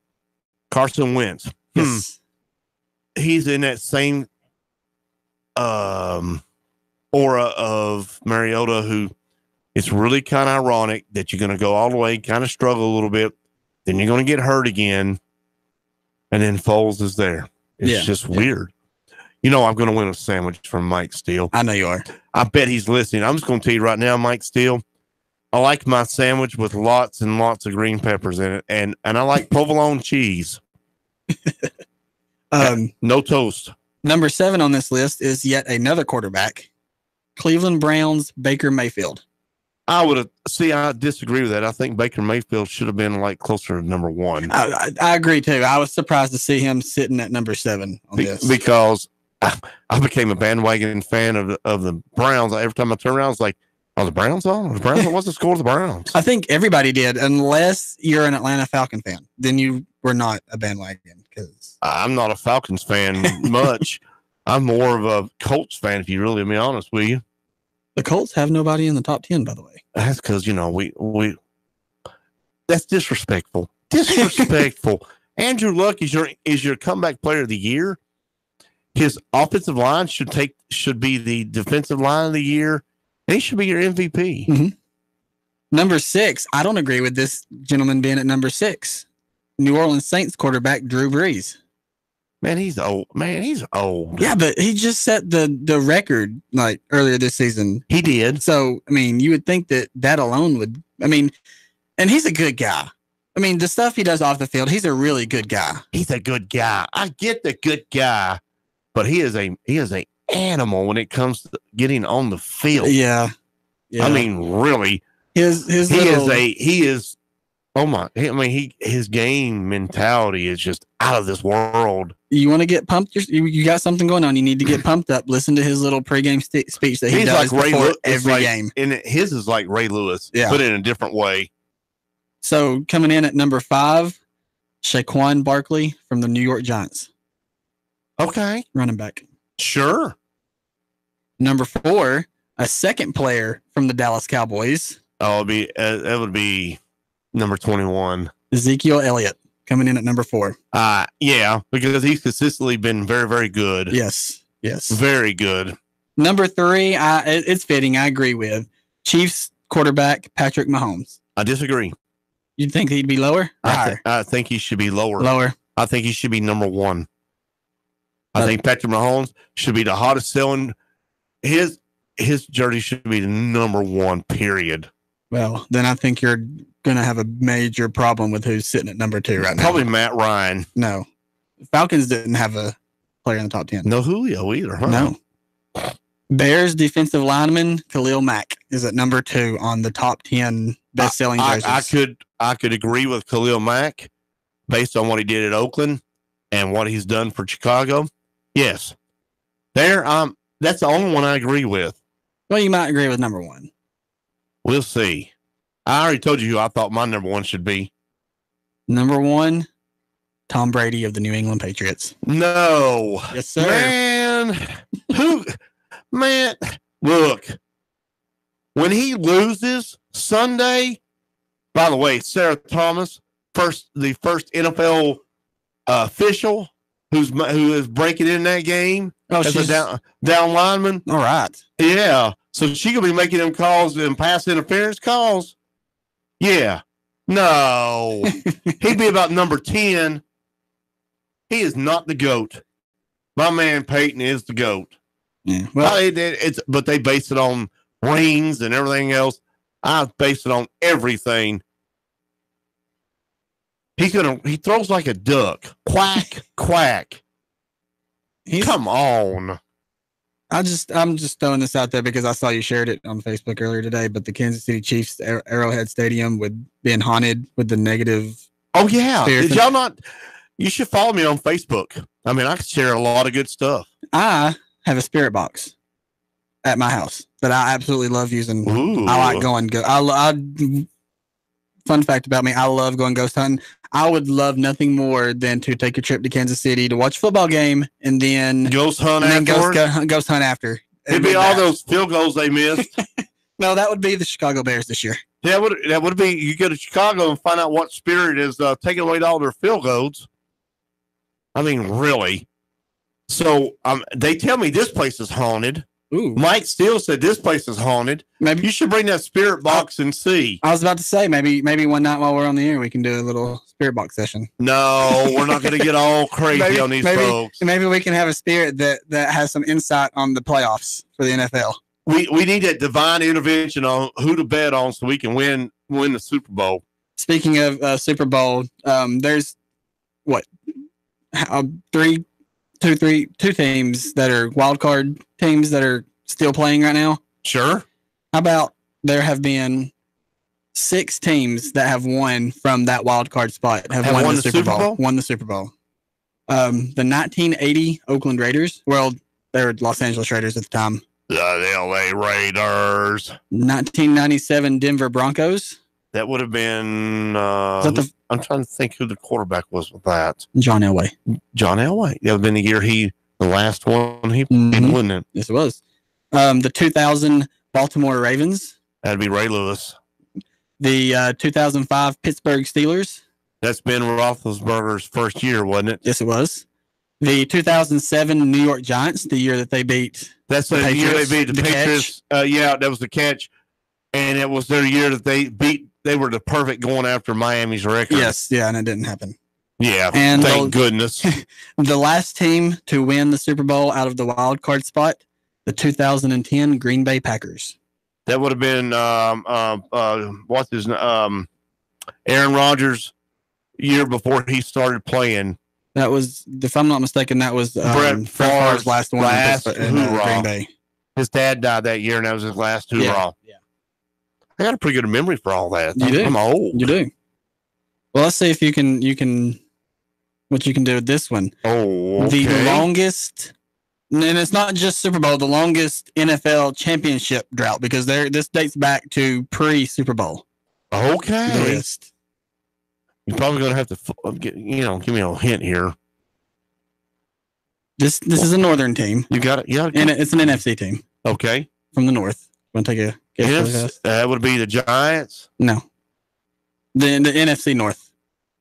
Carson Wentz. Yes. He's in that same aura of Mariota, who it's really kind of ironic that you're going to go all the way, kind of struggle a little bit, Then you're going to get hurt again. And then Foles is there. It's just weird. You know, I'm going to win a sandwich from Mike Steele. I know you are. I bet he's listening. I'm just going to tell you right now, Mike Steele, I like my sandwich with lots and lots of green peppers in it. And I like provolone cheese. No toast. Number 7 on this list is yet another quarterback. Cleveland Browns, Baker Mayfield. I disagree with that. I think Baker Mayfield should have been like closer to number 1. I agree too. I was surprised to see him sitting at number 7 on this. Because I became a bandwagon fan of the Browns. Every time I turn around, it's like, oh, the Browns on? The Browns? What's the score of the Browns? I think everybody did, unless you're an Atlanta Falcon fan. Then you were not a bandwagon. Because I'm not a Falcons fan much. I'm more of a Colts fan, if you really be honest with you. The Colts have nobody in the top 10, by the way. That's because, we that's disrespectful. Disrespectful. Andrew Luck is your comeback player of the year. His offensive line should be the defensive line of the year. And he should be your MVP. Mm-hmm. Number 6, I don't agree with this gentleman being at number 6. New Orleans Saints quarterback Drew Brees. Man, he's old. Yeah, but he just set the record like earlier this season. He did. So, I mean, you would think that alone would, and he's a good guy. The stuff he does off the field, he's a really good guy. He's a good guy. I get the good guy, but he is a animal when it comes to getting on the field. Yeah. Really. His game mentality is just out of this world. You want to get pumped? You got something going on. You need to get pumped up. Listen to his little pregame speech that he does like before every game. And his is like Ray Lewis, yeah, but in a different way. So coming in at number 5, Saquon Barkley from the New York Giants. Okay. Running back. Sure. Number 4, a second player from the Dallas Cowboys. Oh, that would be number 21. Ezekiel Elliott coming in at number 4. Yeah, because he's consistently been very, very good. Yes. Very good. Number 3, it's fitting. I agree with Chiefs quarterback Patrick Mahomes. I disagree. You'd think he'd be lower? I think he should be lower. Lower. I think he should be number 1. I think Patrick Mahomes should be the hottest selling. His jersey should be the number 1, period. Well, then I think you're going to have a major problem with who's sitting at number 2 right now. Probably Matt Ryan. No. Falcons didn't have a player in the top 10. No Julio either, huh? No. Bears defensive lineman Khalil Mack is at number 2 on the top 10 best-selling jerseys. I could agree with Khalil Mack based on what he did at Oakland and what he's done for Chicago. Yes. That's the only one I agree with. Well, you might agree with number 1. We'll see. I already told you who I thought my number 1 should be. Number 1, Tom Brady of the New England Patriots. No. Yes, sir. Man, look. When he loses Sunday, by the way, Sarah Thomas, the first NFL official who is breaking in that game as a down lineman. All right. Yeah. So she could be making them calls and pass interference calls. Yeah. No. He'd be about number 10. He is not the GOAT. My man Peyton is the GOAT. Yeah. Well, but they base it on rings and everything else. I base it on everything. He throws like a duck. Quack, quack. Come on. I'm just throwing this out there because I saw you shared it on Facebook earlier today, but the Kansas City Chiefs Arrowhead Stadium being haunted with the negative. Oh yeah. Did y'all not? You should follow me on Facebook. I can share a lot of good stuff. I have a spirit box at my house that I absolutely love using. Ooh. I like going fun fact about me, I love going ghost hunting. I would love nothing more than to take a trip to Kansas City to watch a football game and then ghost hunt ghost hunt after. It'd be all those field goals they missed. No, that would be the Chicago Bears this year. Yeah, that would be. You go to Chicago and find out what spirit is taking away all their field goals. Really. So they tell me this place is haunted. Ooh. Mike Steele said this place is haunted. Maybe you should bring that spirit box and see. I was about to say maybe one night while we're on the air we can do a little spirit box session. No, we're not going to get all crazy on these folks. Maybe we can have a spirit that has some insight on the playoffs for the NFL. We need that divine intervention on who to bet on so we can win the Super Bowl. Speaking of Super Bowl, there's two teams that are wild card teams that are still playing right now. Sure. How about there have been 6 teams that have won from that wild card spot have won the Super Bowl? Won the Super Bowl. The 1980 Oakland Raiders. Well, they were Los Angeles Raiders at the time. The LA Raiders. 1997 Denver Broncos. That would have been. I'm trying to think who the quarterback was with that. John Elway. John Elway. That would have been the year the last one he played, wouldn't it? Yes, it was. The 2000 Baltimore Ravens. That'd be Ray Lewis. The 2005 Pittsburgh Steelers. That's Ben Roethlisberger's first year, wasn't it? Yes, it was. The 2007 New York Giants, the year that they beat. That's the year they beat the Patriots. Yeah, that was the catch, and it was their year that they beat. They were the perfect going after Miami's record. Yes, yeah, and it didn't happen. Yeah, and thank goodness. The last team to win the Super Bowl out of the wild card spot, the 2010 Green Bay Packers. That would have been what's his Aaron Rodgers' year before he started playing. That was, if I'm not mistaken, that was Brett Favre's last one in Green Bay. His dad died that year, and that was his last hoorah. Yeah. I got a pretty good memory for all that. I'm old. You do. Well, let's see if you can what you can do with this one. Oh, okay. The longest, and it's not just Super Bowl, the longest NFL championship drought, because this dates back to pre-Super Bowl. Okay. The list. You're probably going to have to, give me a hint here. This is a northern team. You got it. Yeah. And it's an NFC team. Okay. From the north. Want to take a guess? That would be the Giants. No. The NFC North.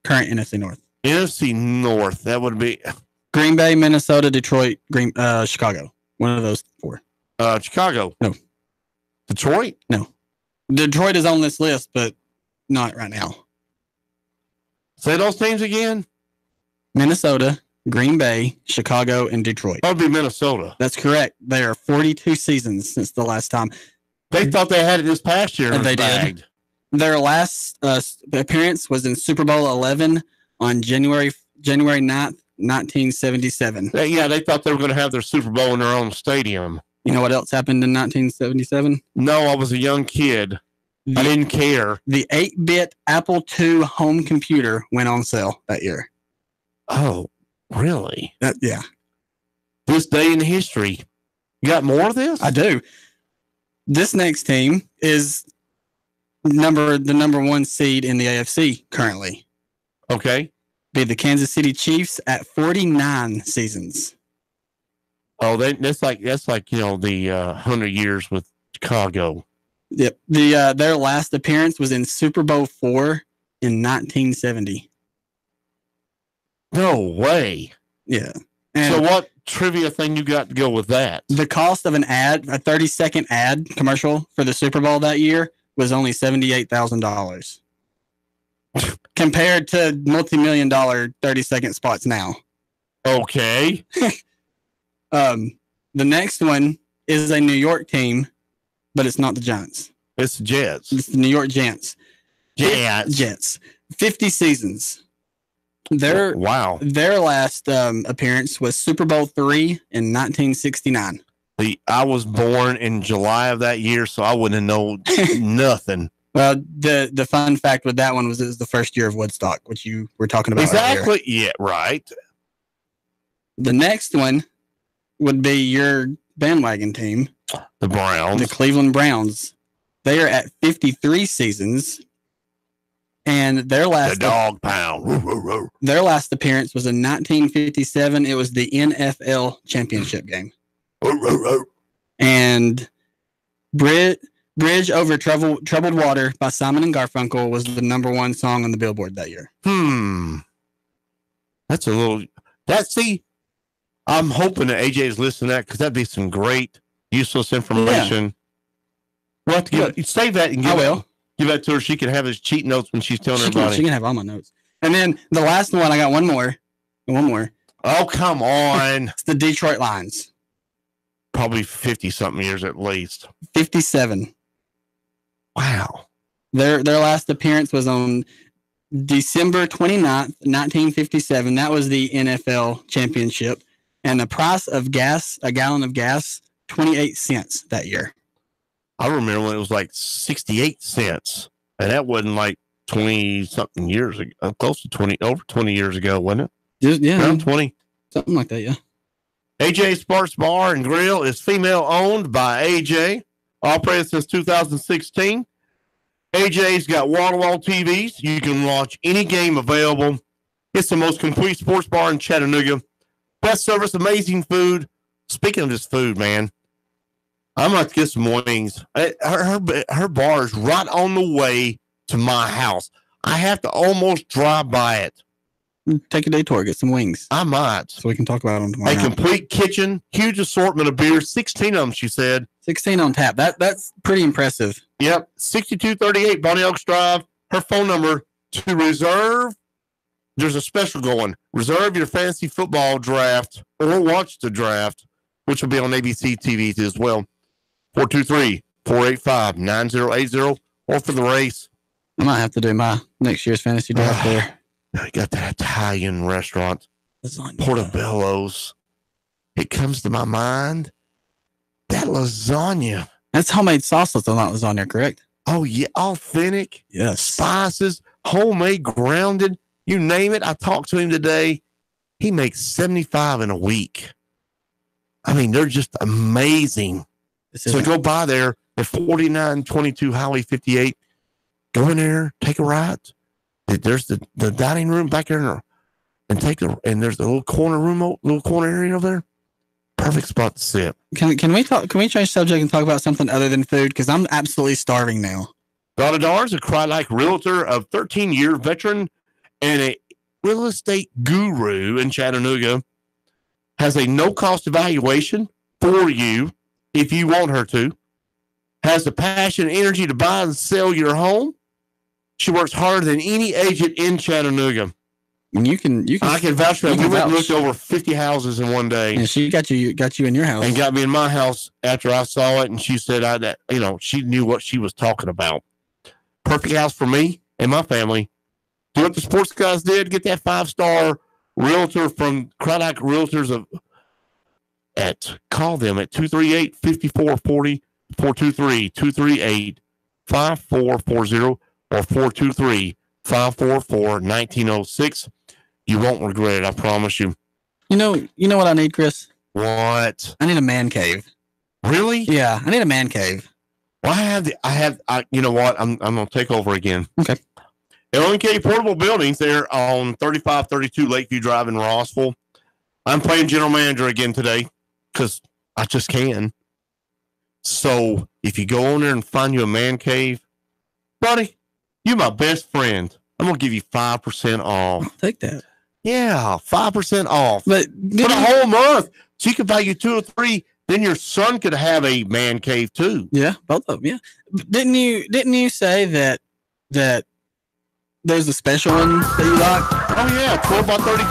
Current NFC North. NFC North. That would be Green Bay, Minnesota, Detroit, Chicago. One of those 4. Chicago. No. Detroit? No. Detroit is on this list, but not right now. Say those teams again. Minnesota, Green Bay, Chicago, and Detroit. That would be Minnesota. That's correct. They are 42 seasons since the last time. They thought they had it this past year. And they did. Their last appearance was in Super Bowl 11 on January 9th, 1977. Yeah, they thought they were going to have their Super Bowl in their own stadium. You know what else happened in 1977? No, I was a young kid. I didn't care. The 8-bit Apple II home computer went on sale that year. Oh, really? Yeah. This day in history. You got more of this? I do. This next team is the number 1 seed in the AFC currently. Okay. Be the Kansas City Chiefs at 49 seasons. Oh, that's like the 100 years with Chicago. Yep. Their last appearance was in Super Bowl 4 in 1970. No way. Yeah. And so what trivia thing you got to go with that? The cost of an ad, a 30-second ad commercial for the Super Bowl that year was only $78,000 compared to multi-million-dollar 30-second spots now. Okay. The next one is a New York team, but it's not the Giants. It's the Jets. It's the New York Giants. Jets. 50 seasons. Their last appearance was Super Bowl 3 in 1969. I was born in July of that year, so I wouldn't have known nothing. Well, the fun fact with that one was it was the first year of Woodstock, which you were talking about. Exactly. Earlier. Yeah, right. The next one would be your bandwagon team, the Browns, the Cleveland Browns. They are at 53 seasons. And their last dog pound. Their last appearance was in 1957. It was the NFL championship game. And Bridge Over Troubled Water by Simon and Garfunkel was the number 1 song on the Billboard that year. That's a little. I'm hoping that AJ is listening to that because that'd be some great useless information. We'll have to save that and give that to her. She can have his cheat notes when she's telling everybody. She can have all my notes. And then the last one, I got one more. Oh, come on. It's the Detroit Lions. Probably 50-something years at least. 57. Wow. Their last appearance was on December 29th, 1957. That was the NFL championship. And the price of gas, a gallon of gas, 28 cents that year. I remember when it was like 68 cents. And that wasn't like 20-something years ago. Close to over 20 years ago, wasn't it? Around 20. Something like that, yeah. AJ Sportz Bar and Grill is female owned by AJ. Operated since 2016. AJ's got wall-to-wall TVs. You can watch any game available. It's the most complete sports bar in Chattanooga. Best service, amazing food. Speaking of this food, man, I'm going to get some wings. Her bar is right on the way to my house. I have to almost drive by it. Take a day tour, get some wings. I might. So we can talk about them tomorrow. A complete kitchen, huge assortment of beers, 16 of them, she said. 16 on tap. That's pretty impressive. Yep. 6238 Bonnie Oaks Drive. Her phone number to reserve. There's a special going. Reserve your fantasy football draft or watch the draft, which will be on ABC TV as well. 423-485-9080 or for the race. I might have to do my next year's fantasy draft there. I got that Italian restaurant, Portobello's. It comes to my mind. That lasagna. That's homemade salsa, not lasagna, correct? Oh, yeah. Authentic. Yes. Spices, homemade, grounded. You name it. I talked to him today. He makes 75 in a week. I mean, they're just amazing. So go by there at 4922 Highway 58. Go in there, take a ride. There's the dining room back there, and there's the little corner room, little corner area over there. Perfect spot to sit. Can we change subject and talk about something other than food? Because I'm absolutely starving now. Donna Dars, a Cry-like realtor of 13-year veteran and a real estate guru in Chattanooga, has a no-cost evaluation for you if you want her to. Has the passion and energy to buy and sell your home. She works harder than any agent in Chattanooga. You can. I can vouch for that. We went and looked over 50 houses in one day. And she got you in your house. And got me in my house after I saw it. And she said, she knew what she was talking about. Perfect house for me and my family. Do what the Sportz Guys did. Get that 5-star realtor from Cry-like Realtors call them at 238-5440, 423-238-5440. Or 423-544-1906. You won't regret it, I promise you. You know what I need, Chris? What? I need a man cave. Really? Yeah, I need a man cave. Well, you know what? I'm going to take over again. Okay. LNK Portable Buildings there on 3532 Lakeview Drive in Rossville. I'm playing general manager again today because I just can. So if you go on there and find you a man cave, buddy, you're my best friend. I'm going to give you 5% off. I'll take that. Yeah, 5% off. But for the whole month. So you could buy you 2 or 3. Then your son could have a man cave too. Yeah, both of them. Yeah. Didn't you say that there's a special one that you like? Oh yeah, 12 by 32,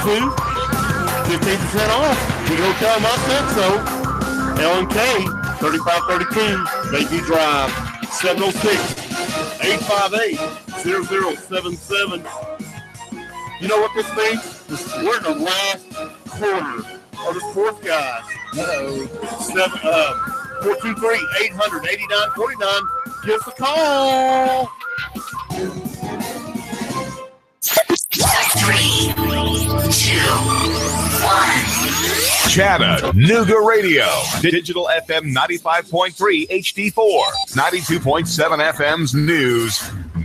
15% off. You go tell them I said so. LNK 3532 Lakeview Drive 706-858-0077. You know what this means? We're in the last quarter of the Sportz Guys. 423-800-8949. Give us a call. 3, 2, 1. Chattanooga Radio. Digital FM 95.3 HD4. 92.7 FM's news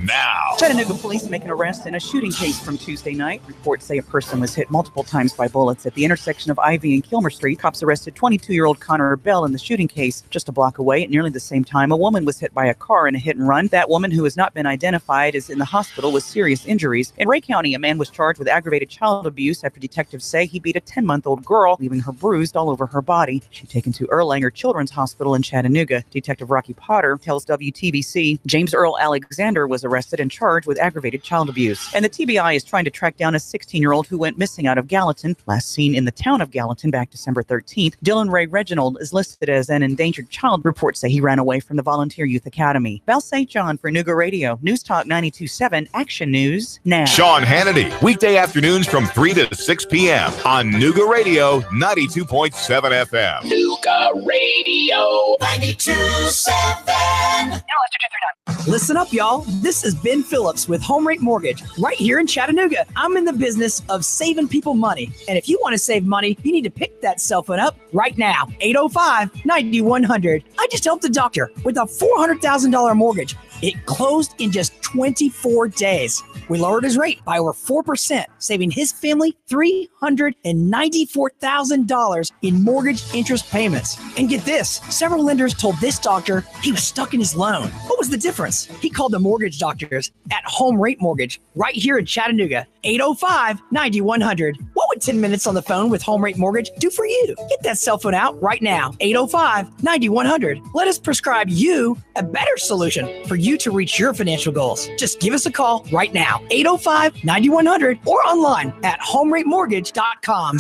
now. Chattanooga police make an arrest in a shooting case from Tuesday night. Reports say a person was hit multiple times by bullets at the intersection of Ivy and Kilmer Street. Cops arrested 22-year-old Connor Bell in the shooting case. Just a block away, at nearly the same time, a woman was hit by a car in a hit and run. That woman, who has not been identified, is in the hospital with serious injuries. In Ray County, a man was charged with aggravated child abuse after detectives say he beat a 10-month-old girl, leaving her bruised all over her body. She's taken to Erlanger Children's Hospital in Chattanooga. Detective Rocky Potter tells WTBC James Earl Alexander was arrested and charged with aggravated child abuse. And the TBI is trying to track down a 16-year-old who went missing out of Gallatin, last seen in the town of Gallatin back December 13th. Dylan Ray Reginald is listed as an endangered child. Reports say he ran away from the Volunteer Youth Academy. Val St. John for Nooga Radio. News Talk 92.7 Action News now. Sean Hannity, weekday afternoons from 3 to 6 p.m. on Nooga Radio 92.7 FM. Nooga Radio 92.7. Listen up, y'all. This is Ben Phillips with Home Rate Mortgage right here in Chattanooga. I'm in the business of saving people money. And if you want to save money, you need to pick that cell phone up right now. 805-9100. I just helped a doctor with a $400,000 mortgage. It closed in just 24 days. We lowered his rate by over 4%, saving his family $394,000 in mortgage interest payments. And get this, several lenders told this doctor he was stuck in his loan. What was the difference? He called the mortgage doctors at Home Rate Mortgage right here in Chattanooga. 805-9100. What would 10 minutes on the phone with Home Rate Mortgage do for you? Get that cell phone out right now. 805-9100. Let us prescribe you a better solution for you to reach your financial goals. Just give us a call right now. 805-9100 or online at homeratemortgage.com.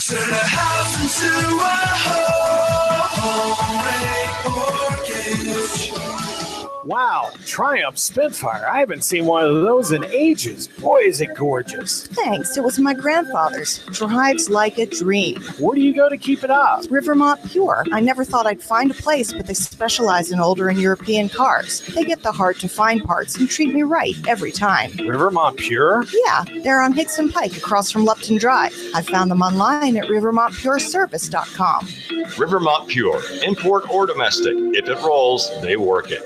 Wow, Triumph Spitfire. I haven't seen one of those in ages. Boy, is it gorgeous. Thanks. It was my grandfather's. Drives like a dream. Where do you go to keep it up? Rivermont Pure. I never thought I'd find a place, but they specialize in older and European cars. They get the hard-to-find parts and treat me right every time. Rivermont Pure? Yeah, they're on Hickson Pike across from Lupton Drive. I found them online at rivermontpureservice.com. Rivermont Pure. Import or domestic. If it rolls, they work it.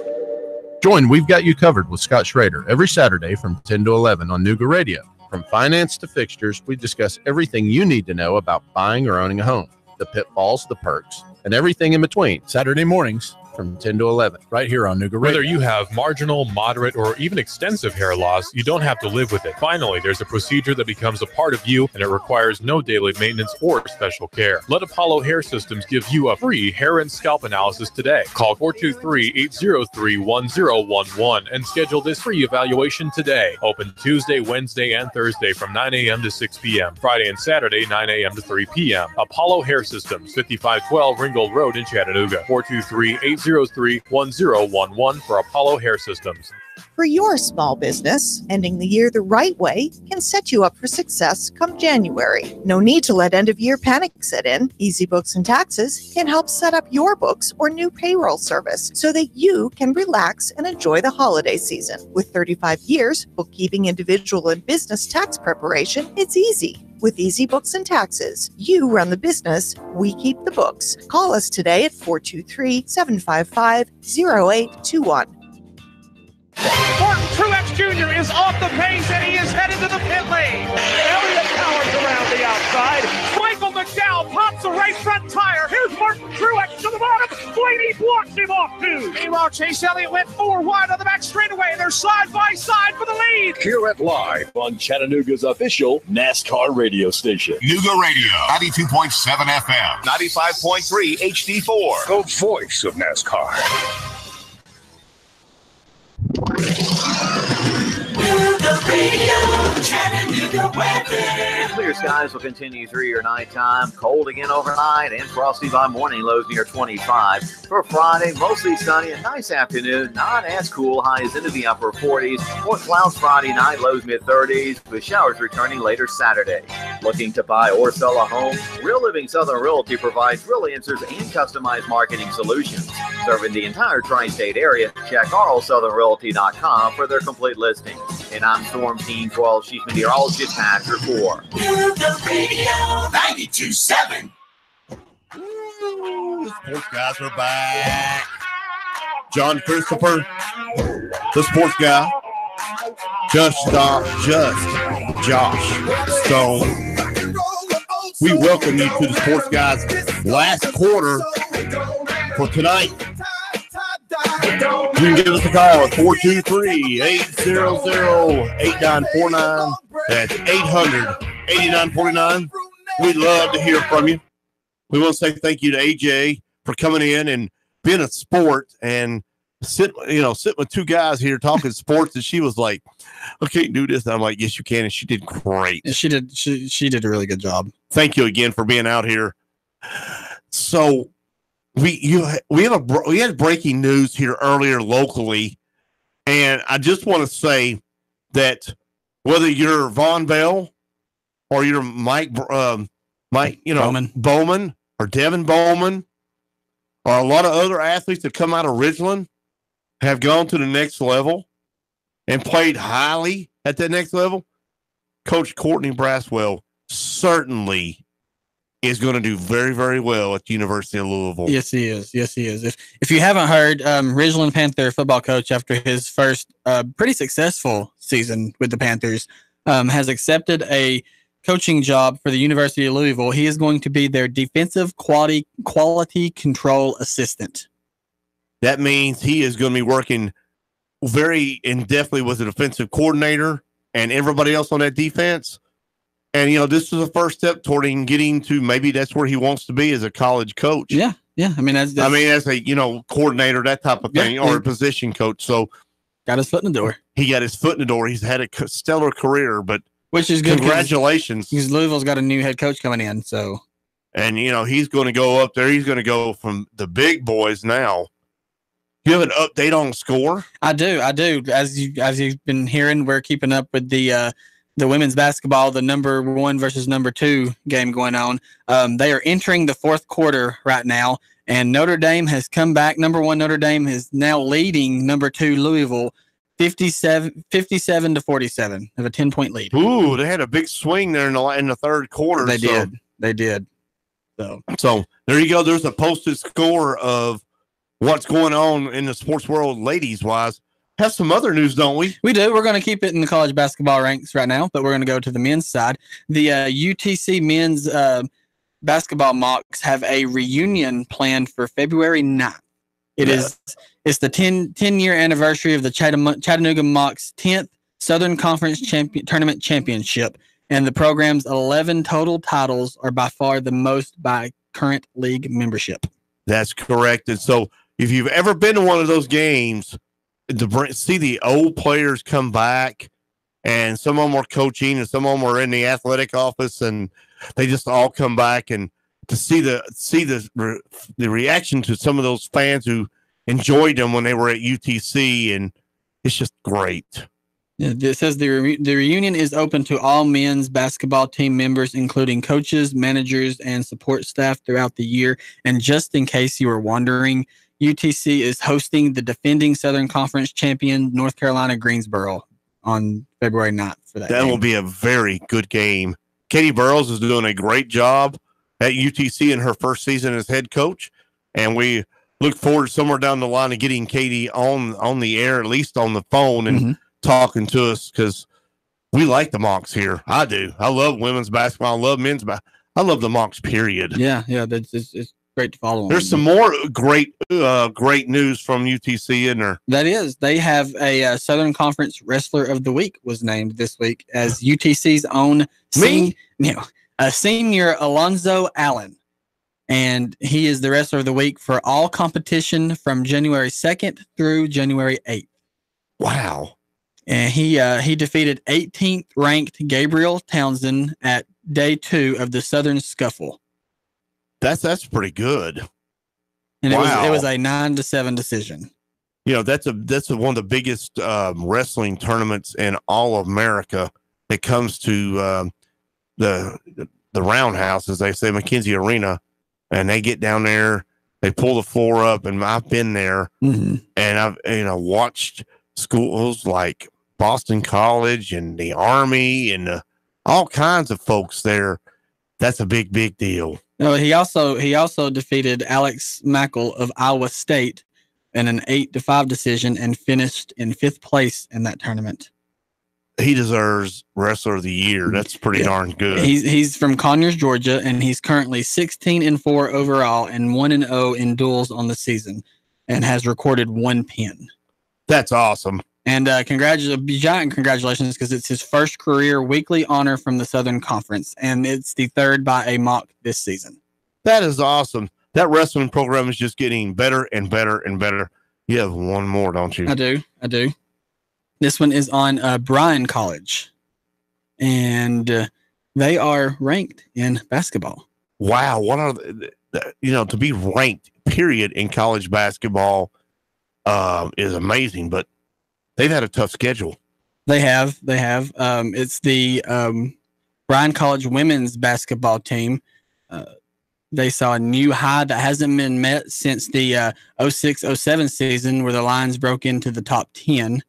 Join We've Got You Covered with Scott Schrader every Saturday from 10 to 11 on Nooga Radio. From finance to fixtures, we discuss everything you need to know about buying or owning a home, the pitfalls, the perks, and everything in between. Saturday mornings from 10 to 11, right here on Nooga Radio. Whether you have marginal, moderate, or even extensive hair loss, you don't have to live with it. Finally, there's a procedure that becomes a part of you, and it requires no daily maintenance or special care. Let Apollo Hair Systems give you a free hair and scalp analysis today. Call 423-803-1011 and schedule this free evaluation today. Open Tuesday, Wednesday, and Thursday from 9 a.m. to 6 p.m. Friday and Saturday, 9 a.m. to 3 p.m. Apollo Hair Systems, 5512 Ringgold Road in Chattanooga. 423-803-1011 for Apollo Hair Systems. For your small business, ending the year the right way can set you up for success come January. No need to let end-of-year panic set in. Easy Books and Taxes can help set up your books or new payroll service so that you can relax and enjoy the holiday season. With 35 years, bookkeeping, individual, and business tax preparation, it's easy. With Easy Books and Taxes, you run the business, we keep the books. Call us today at 423-755-0821. Martin Truex Jr. is off the pace and he is headed to the pit lane. Elliott powers around the outside. Michael McDowell pops a right front tire. Here's Martin Truex to the bottom. Blaney blocks him off too. Meanwhile, Chase Elliott went 4 wide on the back straightaway. They're side by side for the lead. Hear it live on Chattanooga's official NASCAR radio station. Nooga Radio, 92.7 FM, 95.3 HD4. The voice of NASCAR. Nooga Radio, Chattanooga weather. Clear skies will continue through your nighttime. Cold again overnight and frosty by morning. Lows near 25. For Friday, mostly sunny. A nice afternoon. Not as cool. Highs into the upper 40s. More clouds Friday night. Lows mid-30s. With showers returning later Saturday. Looking to buy or sell a home? Real Living Southern Realty provides real answers and customized marketing solutions. Serving the entire tri-state area. Check RLSouthernRealty.com for their complete listing. And I'm Storm Team 12 Chief Meteorologist Patrick Moore. Nooga Radio 92.7. Sports Guys are back. John Christopher, the sports guy. Josh Stone. We welcome you to the Sportz Guys last quarter for tonight. You can give us a call at 423-800-8949. That's 800-8949. We'd love to hear from you. We want to say thank you to AJ for coming in and being a sport and sitting with two guys here talking sports. And she was like, I can't do this. And I'm like, yes, you can. And she did great. And she did a really good job. Thank you again for being out here. So we had breaking news here earlier locally, and I just want to say that whether you're Von Bell or you're Mike Bowman or Devin Bowman or a lot of other athletes that come out of Ridgeland have gone to the next level and played highly at that next level, Coach Courtney Braswell certainly is going to do very, very well at the University of Louisville. Yes, he is. If you haven't heard, Ridgeland Panther football coach, after his first pretty successful season with the Panthers, has accepted a coaching job for the University of Louisville. He is going to be their defensive quality control assistant. That means he is going to be working very in-depthly with the defensive coordinator and everybody else on that defense. And, this is the first step toward him getting to maybe that's where he wants to be as a college coach. Yeah. I mean, as a, coordinator, that type of thing, or a position coach. So got his foot in the door. He got his foot in the door. He's had a stellar career, which is good. Congratulations. Because Louisville's got a new head coach coming in. So, and, he's going to go up there. He's going to go from the big boys now. You have an update on the score? I do. As you've been hearing, we're keeping up with the women's basketball, the number 1 versus number 2 game going on. They are entering the fourth quarter right now, and Notre Dame has come back. Number 1 Notre Dame is now leading number 2 Louisville 57 to 47. They have a 10-point lead. Ooh, they had a big swing there in the third quarter. They did. So there you go. There's a posted score of what's going on in the sports world, ladies-wise. Have some other news, don't we? We do. We're going to keep it in the college basketball ranks right now, but we're going to go to the men's side. The UTC men's basketball Mocs have a reunion planned for February 9th. It's the 10-year anniversary of the Chattanooga Mocs' 10th Southern Conference Tournament Championship, and the program's 11 total titles are by far the most by current league membership. That's correct. And so if you've ever been to one of those games, to see the old players come back, and some of them are coaching and some of them are in the athletic office, and they just all come back, and to see the reaction to some of those fans who enjoyed them when they were at UTC, and it's just great. Yeah, it says the reunion is open to all men's basketball team members, including coaches, managers, and support staff throughout the year. And just in case you were wondering, UTC is hosting the defending Southern Conference champion North Carolina Greensboro on February 9th for that. That will be a very good game. Katie Burrows is doing a great job at UTC in her first season as head coach, and we look forward somewhere down the line to getting Katie on the air, at least on the phone, and talking to us, because we like the Mocs here. I do. I love women's basketball. I love men's basketball. I love the Mocs, period. Yeah, it's great to follow. There's some more great news from UTC in there. That is, they have a Southern Conference Wrestler of the Week was named this week as UTC's own senior Alonzo Allen. And he is the Wrestler of the Week for all competition from January 2nd through January 8th. Wow. And he defeated 18th ranked Gabriel Townsend at day 2 of the Southern Scuffle. That's pretty good. And it was a 9-7 decision. That's one of the biggest wrestling tournaments in all of America. It comes to the Roundhouse, as they say, McKenzie Arena, and they get down there, they pull the floor up, and I've been there, and I've watched schools like Boston College and the Army and all kinds of folks there. That's a big deal. No, he also defeated Alex Mackel of Iowa State in an 8-5 decision and finished in 5th place in that tournament. he deserves Wrestler of the Year. That's pretty darn good. He's from Conyers, Georgia, and he's currently 16-4 overall and 1-0 in duels on the season, and has recorded 1 pin. That's awesome. And giant congratulations, because it's his first career weekly honor from the Southern Conference, and it's the third by a mock this season. That is awesome. That wrestling program is just getting better and better and better. You have one more, don't you? I do. This one is on Bryan College, and they are ranked in basketball. Wow. What are to be ranked, period, in college basketball is amazing, but they've had a tough schedule. They have. It's the Bryan College women's basketball team. They saw a new high that hasn't been met since the 06-07 season, where the Lions broke into the top 10.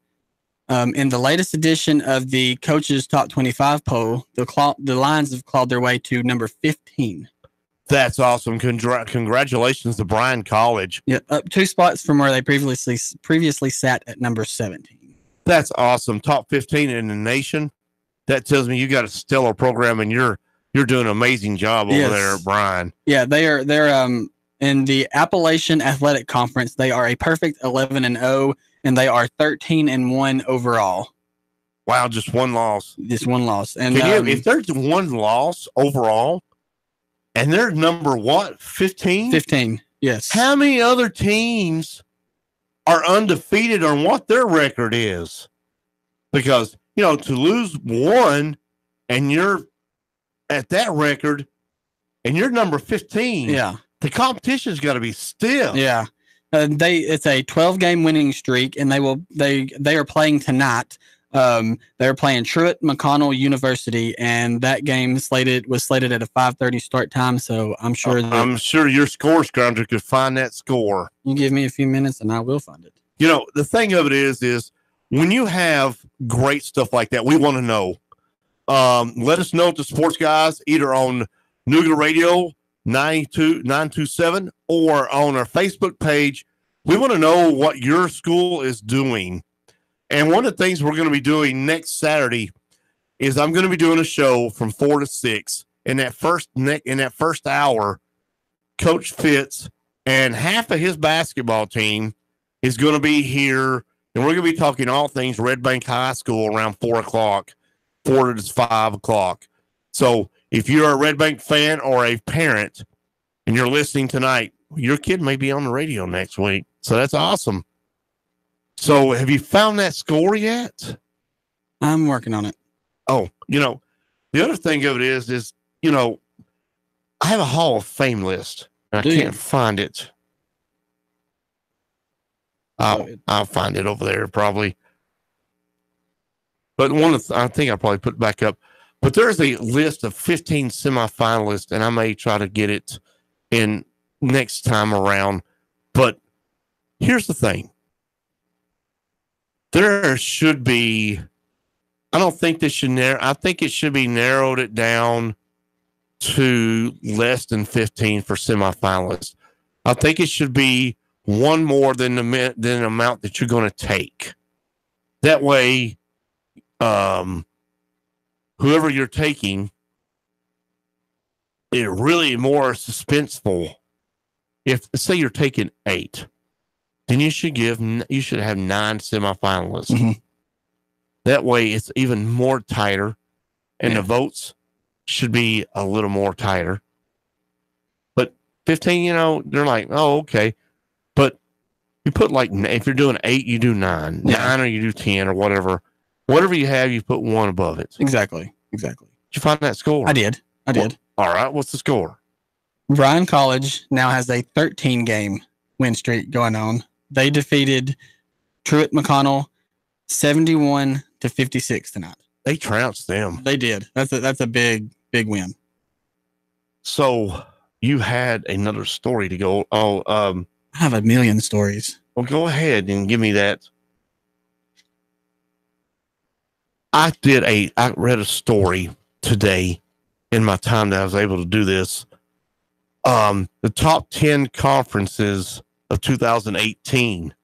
In the latest edition of the Coaches Top 25 poll, the Lions have clawed their way to number 15. That's awesome. Congratulations to Bryan College. Yeah, up 2 spots from where they previously sat at number 17. That's awesome. Top 15 in the nation. That tells me you got a stellar program, and you're doing an amazing job over there at Bryan. Yeah, they're in the Appalachian Athletic Conference. They are a perfect 11-0, and they are 13-1 overall. Wow, just one loss. Just one loss. And if there's one loss overall, and they're number what? 15? 15, yes. How many other teams are undefeated on what their record is? Because, to lose one and you're at that record and you're number 15. Yeah. The competition's got to be stiff. Yeah. It's a 12-game winning streak, and they are playing tonight. They're playing Truett McConnell University, and that game was slated at a 5:30 start time. So I'm sure your score scrounger could find that score. You give me a few minutes, and I will find it. The thing of it is when you have great stuff like that, we want to know. Let us know at the Sportz Guys, either on Nougat Radio 927 or on our Facebook page. We want to know what your school is doing. And one of the things we're going to be doing next Saturday is I'm going to be doing a show from 4 to 6. In that first hour, Coach Fitz and half of his basketball team is going to be here, and we're going to be talking all things Red Bank High School around 4 o'clock, 4 to 5 o'clock. So if you're a Red Bank fan or a parent and you're listening tonight, your kid may be on the radio next week. So that's awesome. So have you found that score yet? I'm working on it. Oh, the other thing of it is, I have a Hall of Fame list. And I can't find it. I'll find it over there probably. But I think I'll probably put it back up. But there's a list of 15 semifinalists, and I may try to get it in next time around. But here's the thing. There should be, I don't think this should I think it should be narrowed it down to less than 15 for semifinalists. I think it should be one more than the amount that you're going to take. That way, whoever you're taking, it really more suspenseful. If say you're taking 8, then you should have 9 semifinalists. Mm-hmm. That way, it's even more tighter, and the votes should be a little more tighter. But 15, they're like, oh, okay. But you put if you're doing 8, you do 9, 9, or you do 10, or whatever. Whatever you have, you put 1 above it. Exactly. Did you find that score? I did. Well, all right. What's the score? Bryan College now has a 13-game win streak going on. They defeated Truett McConnell 71-56 tonight. They trounced them. They did. That's a big win. So you had another story to go. I have a million stories. Well, go ahead and give me that. I read a story today in my time that I was able to do this. The top 10 conferences of 2018.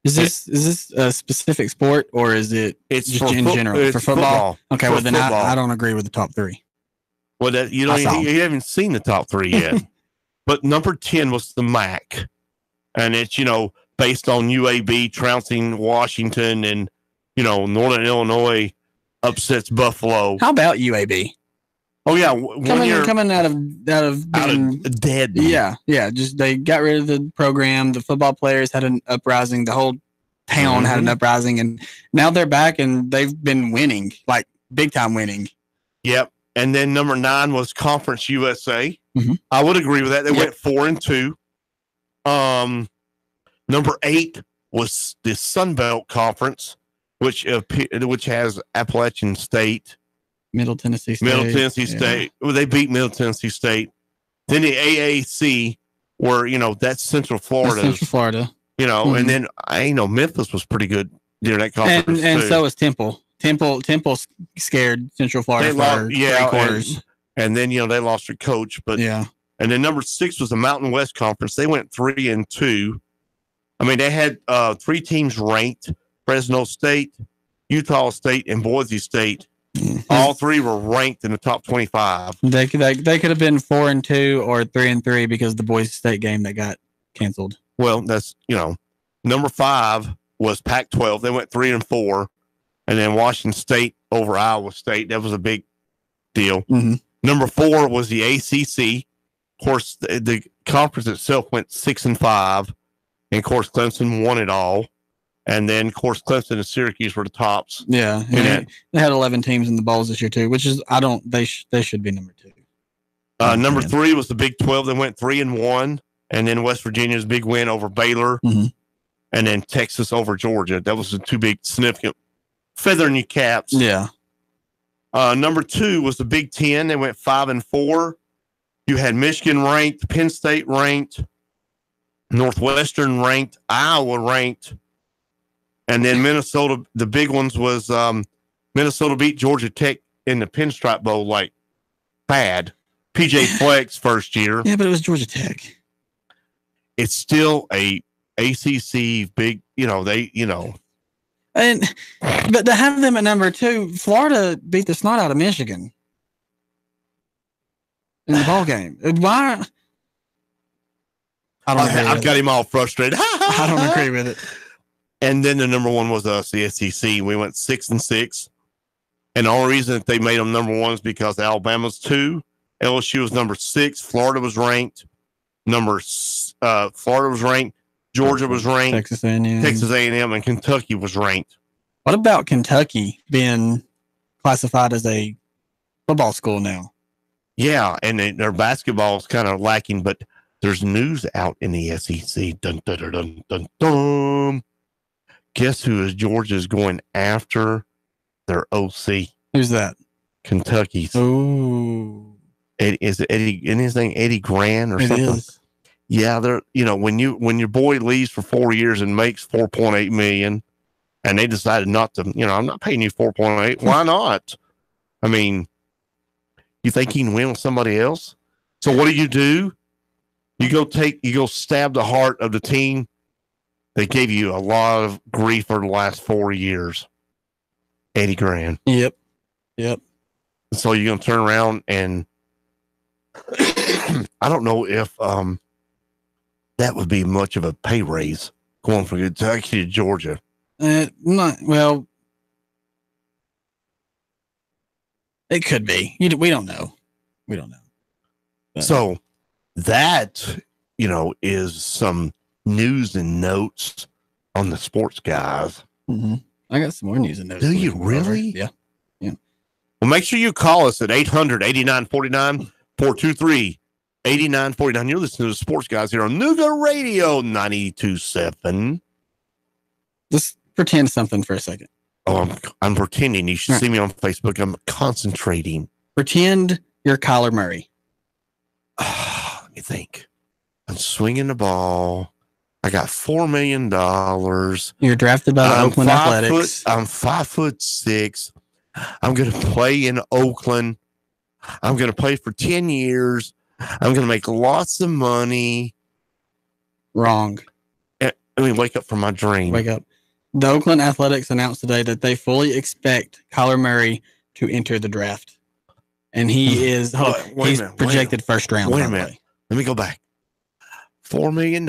Is this a specific sport or is it's just in general it's for football? Okay, for well then football. I don't agree with the top three. Well, you haven't seen the top three yet. But number 10 was the MAC, and it's based on UAB trouncing Washington, and Northern Illinois upsets Buffalo. How about UAB? Oh yeah, coming out of being dead. Yeah. Just they got rid of the program. The football players had an uprising. The whole town had an uprising, and now they're back and they've been winning, like big time winning. Yep. And then number 9 was Conference USA. Mm-hmm. I would agree with that. They went 4-2. Number 8 was the Sun Belt Conference, which has Appalachian State. Middle Tennessee State. Well, they beat Middle Tennessee State. Then the AAC, where that's Central Florida. And then Memphis was pretty good during that conference. And so was Temple. Temple scared Central Florida for 3 quarters. And then they lost their coach. But and then number 6 was the Mountain West Conference. They went 3-2. I mean, they had 3 teams ranked: Fresno State, Utah State, and Boise State. All 3 were ranked in the top 25. They could have been 4-2 or 3-3 because of the Boise State game that got canceled. Well, that's number 5 was Pac-12. They went 3-4, and then Washington State over Iowa State. That was a big deal. Mm-hmm. Number 4 was the ACC. Of course, the conference itself went 6-5, and of course Clemson won it all. And then, of course, Clemson and Syracuse were the tops. Yeah, they had 11 teams in the bowls this year too, which is they should be number 2. Number 3 was the Big 12. They went 3-1, and then West Virginia's big win over Baylor, and then Texas over Georgia. That was the 2 big significant feather in your caps. Yeah. Number 2 was the Big 10. They went 5-4. You had Michigan ranked, Penn State ranked, Northwestern ranked, Iowa ranked. And then Minnesota, the big ones was Minnesota beat Georgia Tech in the Pinstripe Bowl like bad. PJ Fleck's first year. Yeah, but it was Georgia Tech. It's still a ACC big, And but to have them at number 2, Florida beat the snot out of Michigan in the ball game. Why? I've got him all frustrated. I don't agree with it. And then the number 1 was us, the SEC. We went 6-6. And the only reason that they made them number 1 is because Alabama's 2, LSU was number 6, Florida was ranked. Florida was ranked, Georgia was ranked, Texas A&M, and Kentucky was ranked. What about Kentucky being classified as a football school now? Yeah, and their basketball is kind of lacking, but there's news out in the SEC. Dun, dun, dun, dun, dun, dun. Guess who is Georgia's going after their OC? Who's that? Kentucky's. Oh, is it Eddie? Isn't his name Eddie Grant or something? Is. Yeah, they're when your boy leaves for 4 years and makes $4.8 million, and they decided not to. I'm not paying you $4.8. Why not? I mean, you think he can win with somebody else? So what do? You go stab the heart of the team. They gave you a lot of grief for the last 4 years. Eddie Grant. Yep. So you're going to turn around and I don't know if that would be much of a pay raise going from Kentucky to Georgia. Well, it could be. We don't know. But. So that, is some news and notes on the Sportz Guys. Mm-hmm. I got some more news and notes. Do you really? Yeah. Well, make sure you call us at 800-8949, 423-8949. You're listening to the Sportz Guys here on Nougat Radio 92.7. Let's pretend something for a second. Oh, I'm pretending. You should see me on Facebook. I'm concentrating. Pretend you're Kyler Murray. Let me think. I'm swinging the ball. I got $4 million. You're drafted by the Oakland Athletics. I'm 5'6". I'm going to play in Oakland. I'm going to play for 10 years. I'm going to make lots of money. Wrong. I mean, me wake up from my dream. Wake up. The Oakland Athletics announced today that they fully expect Kyler Murray to enter the draft. And he is he's projected first round. Wait a minute. Let me go back. $4 million.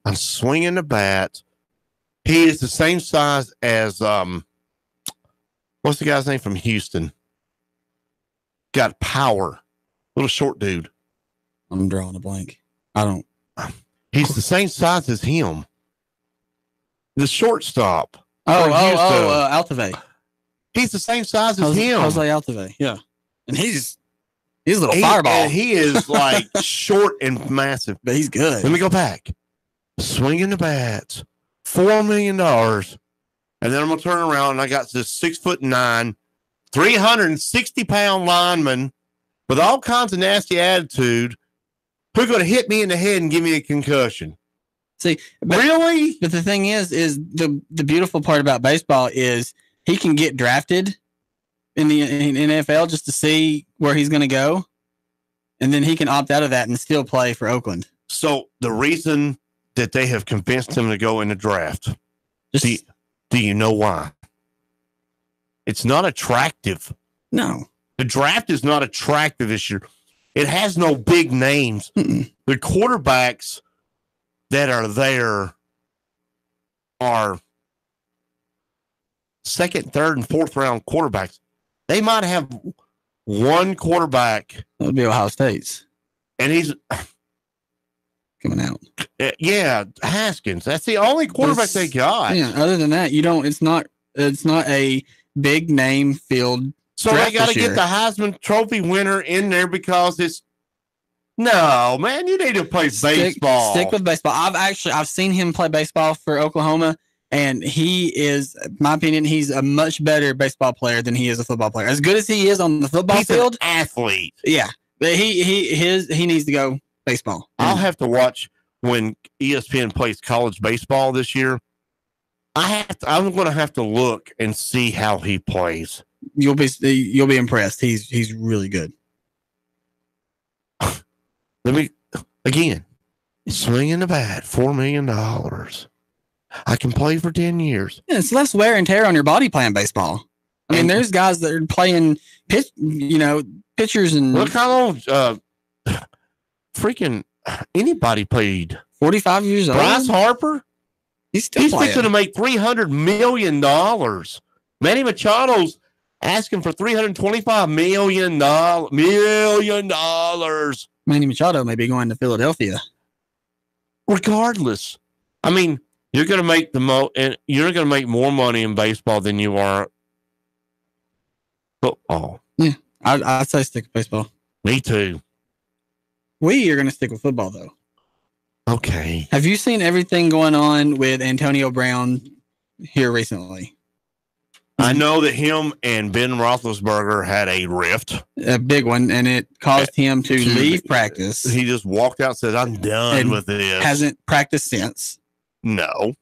I'm swinging the bat. He is the same size as what's the guy's name from Houston? Got power. Little short dude. I'm drawing a blank. He's the same size as him. The shortstop. Altuve. He's the same size as him. Jose Altuve. Yeah. And he's a little fireball. And he is like short and massive. But he's good. Let me go back. Swinging the bats. $4 million. And then I'm going to turn around and I got this 6'9", 360-pound lineman with all kinds of nasty attitude who's going to hit me in the head and give me a concussion. See, really? But the thing is the beautiful part about baseball is he can get drafted in the NFL just to see where he's going to go. And then he can opt out of that and still play for Oakland. So the reason that they have convinced him to go in the draft, do you know why? It's not attractive. No. The draft is not attractive this year. It has no big names. The quarterbacks that are there are second, third, and fourth round quarterbacks. They might have one quarterback. That would be Ohio State's. And he's coming out. Yeah, Haskins. That's the only quarterback they got. Yeah, other than that, it's not a big name field. So they got to get the Heisman Trophy winner in there because it's no, man, you need to play baseball. Stick with baseball. I've seen him play baseball for Oklahoma, and he is, in my opinion, he's a much better baseball player than he is a football player. As good as he is on the football field, an athlete. Yeah, but he needs to go baseball. I'll have to watch when ESPN plays college baseball this year. I'm going to have to look and see how he plays. You'll be impressed. He's really good. Let me again swinging the bat. $4 million. I can play for 10 years. Yeah, it's less wear and tear on your body playing baseball. I mean, there's guys that are playing pitchers and look how long freaking anybody played. 45 years old. Bryce Harper. He's fixing to make $300 million. Manny Machado's asking for $325 million. Manny Machado may be going to Philadelphia. Regardless, I mean, you're going to make and you're going to make more money in baseball than you are football. Yeah, I'd say stick with baseball. Me too. We are going to stick with football, though. Okay. Have you seen everything going on with Antonio Brown here recently? I know that him and Ben Roethlisberger had a rift. A big one, and it caused him to leave practice. He just walked out and said, I'm done with this. Hasn't practiced since. No.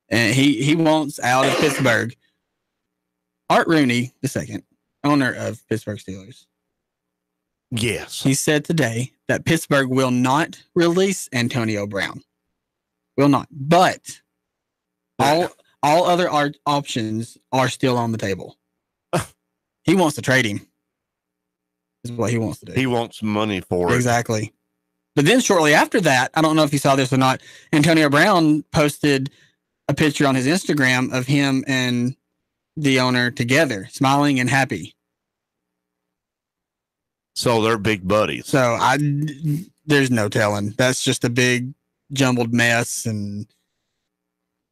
And he wants out of Pittsburgh. Art Rooney II, owner of Pittsburgh Steelers. Yes. He said today that Pittsburgh will not release Antonio Brown. Will not. But all other options are still on the table. He wants to trade him. Is what he wants to do. He wants money for it. Exactly. But then shortly after that, I don't know if you saw this or not, Antonio Brown posted a picture on his Instagram of him and the owner together, smiling and happy. So they're big buddies. So there's no telling. That's just a big jumbled mess. And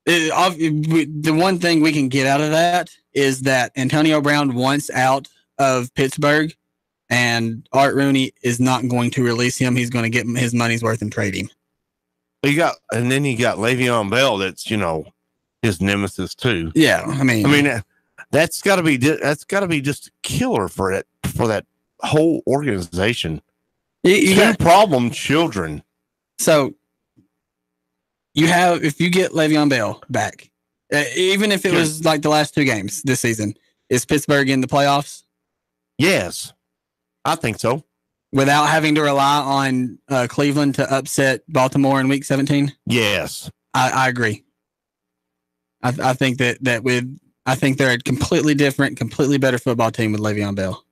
the one thing we can get out of that is that Antonio Brown wants out of Pittsburgh, and Art Rooney is not going to release him. He's going to get his money's worth and trade him. And then you got Le'Veon Bell. That's his nemesis too. Yeah, I mean that's got to be just a killer for that whole organization. You got problem children. So if you get Le'Veon Bell back, even if it was like the last two games this season, is Pittsburgh in the playoffs? Yes, I think so. Without having to rely on Cleveland to upset Baltimore in Week 17? Yes. I agree. I think I think they're a completely different, completely better football team with Le'Veon Bell.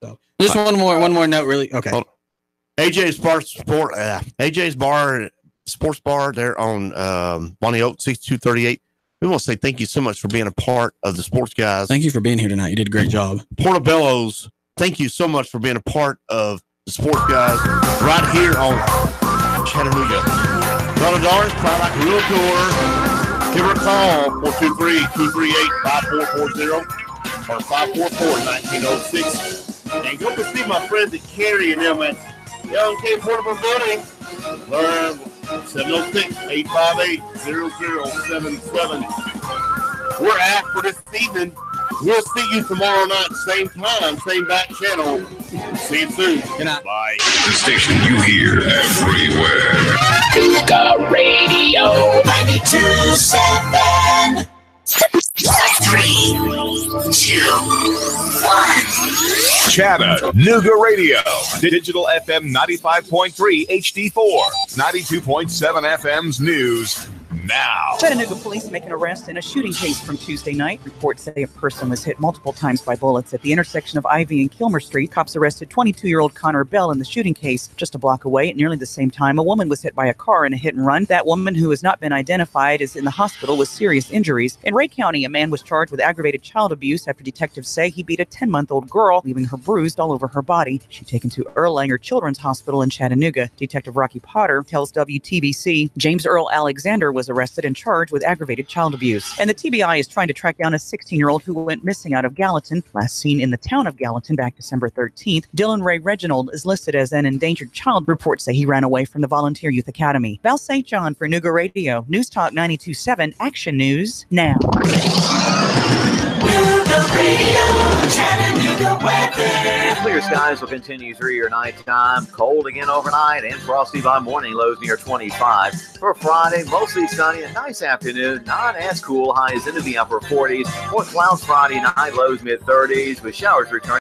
So just one more note, really. Okay. AJ's Sports Bar. They're on Bonnie Oak 6238. We want to say thank you so much for being a part of the Sports Guys. Thank you for being here tonight. You did a great job. Portobello's, thank you so much for being a part of the Sports Guys right here on Chattanooga. Donna Darns, Cry Like a Realtor. Give her a call, 423-238-5440 or 544-1906. And go to see my friends at Carrie and them at L&K Portable Building. Learn 706-858-0077. We're at for this evening. We'll see you tomorrow night, same time, same back channel. See you soon. Good night. Bye. The station you hear everywhere. Nuga Radio 92.7. 3, 2, 1. Chattanooga Radio. Digital FM 95.3 HD4. 92.7 FM's news now. Chattanooga police make an arrest in a shooting case from Tuesday night. Reports say a person was hit multiple times by bullets at the intersection of Ivy and Kilmer Street. Cops arrested 22-year-old Connor Bell in the shooting case. Just a block away at nearly the same time, a woman was hit by a car in a hit and run. That woman, who has not been identified, is in the hospital with serious injuries. In Ray County, a man was charged with aggravated child abuse after detectives say he beat a 10-month-old girl, leaving her bruised all over her body. She's taken to Erlanger Children's Hospital in Chattanooga. Detective Rocky Potter tells WTBC James Earl Alexander was arrested and charged with aggravated child abuse. And the TBI is trying to track down a 16-year-old who went missing out of Gallatin. Last seen in the town of Gallatin back December 13th. Dylan Ray Reginald is listed as an endangered child. Reports say he ran away from the Volunteer Youth Academy. Val St. John for Nuga Radio. News Talk 92.7. Action News now. Nuga Radio, Chattanooga weather. Clear skies will continue through your nighttime. Cold again overnight and frosty by morning. Lows near 25. For Friday, mostly sunny. A nice afternoon. Not as cool. Highs into the upper 40s. More clouds Friday night. Lows mid-30s with showers returning.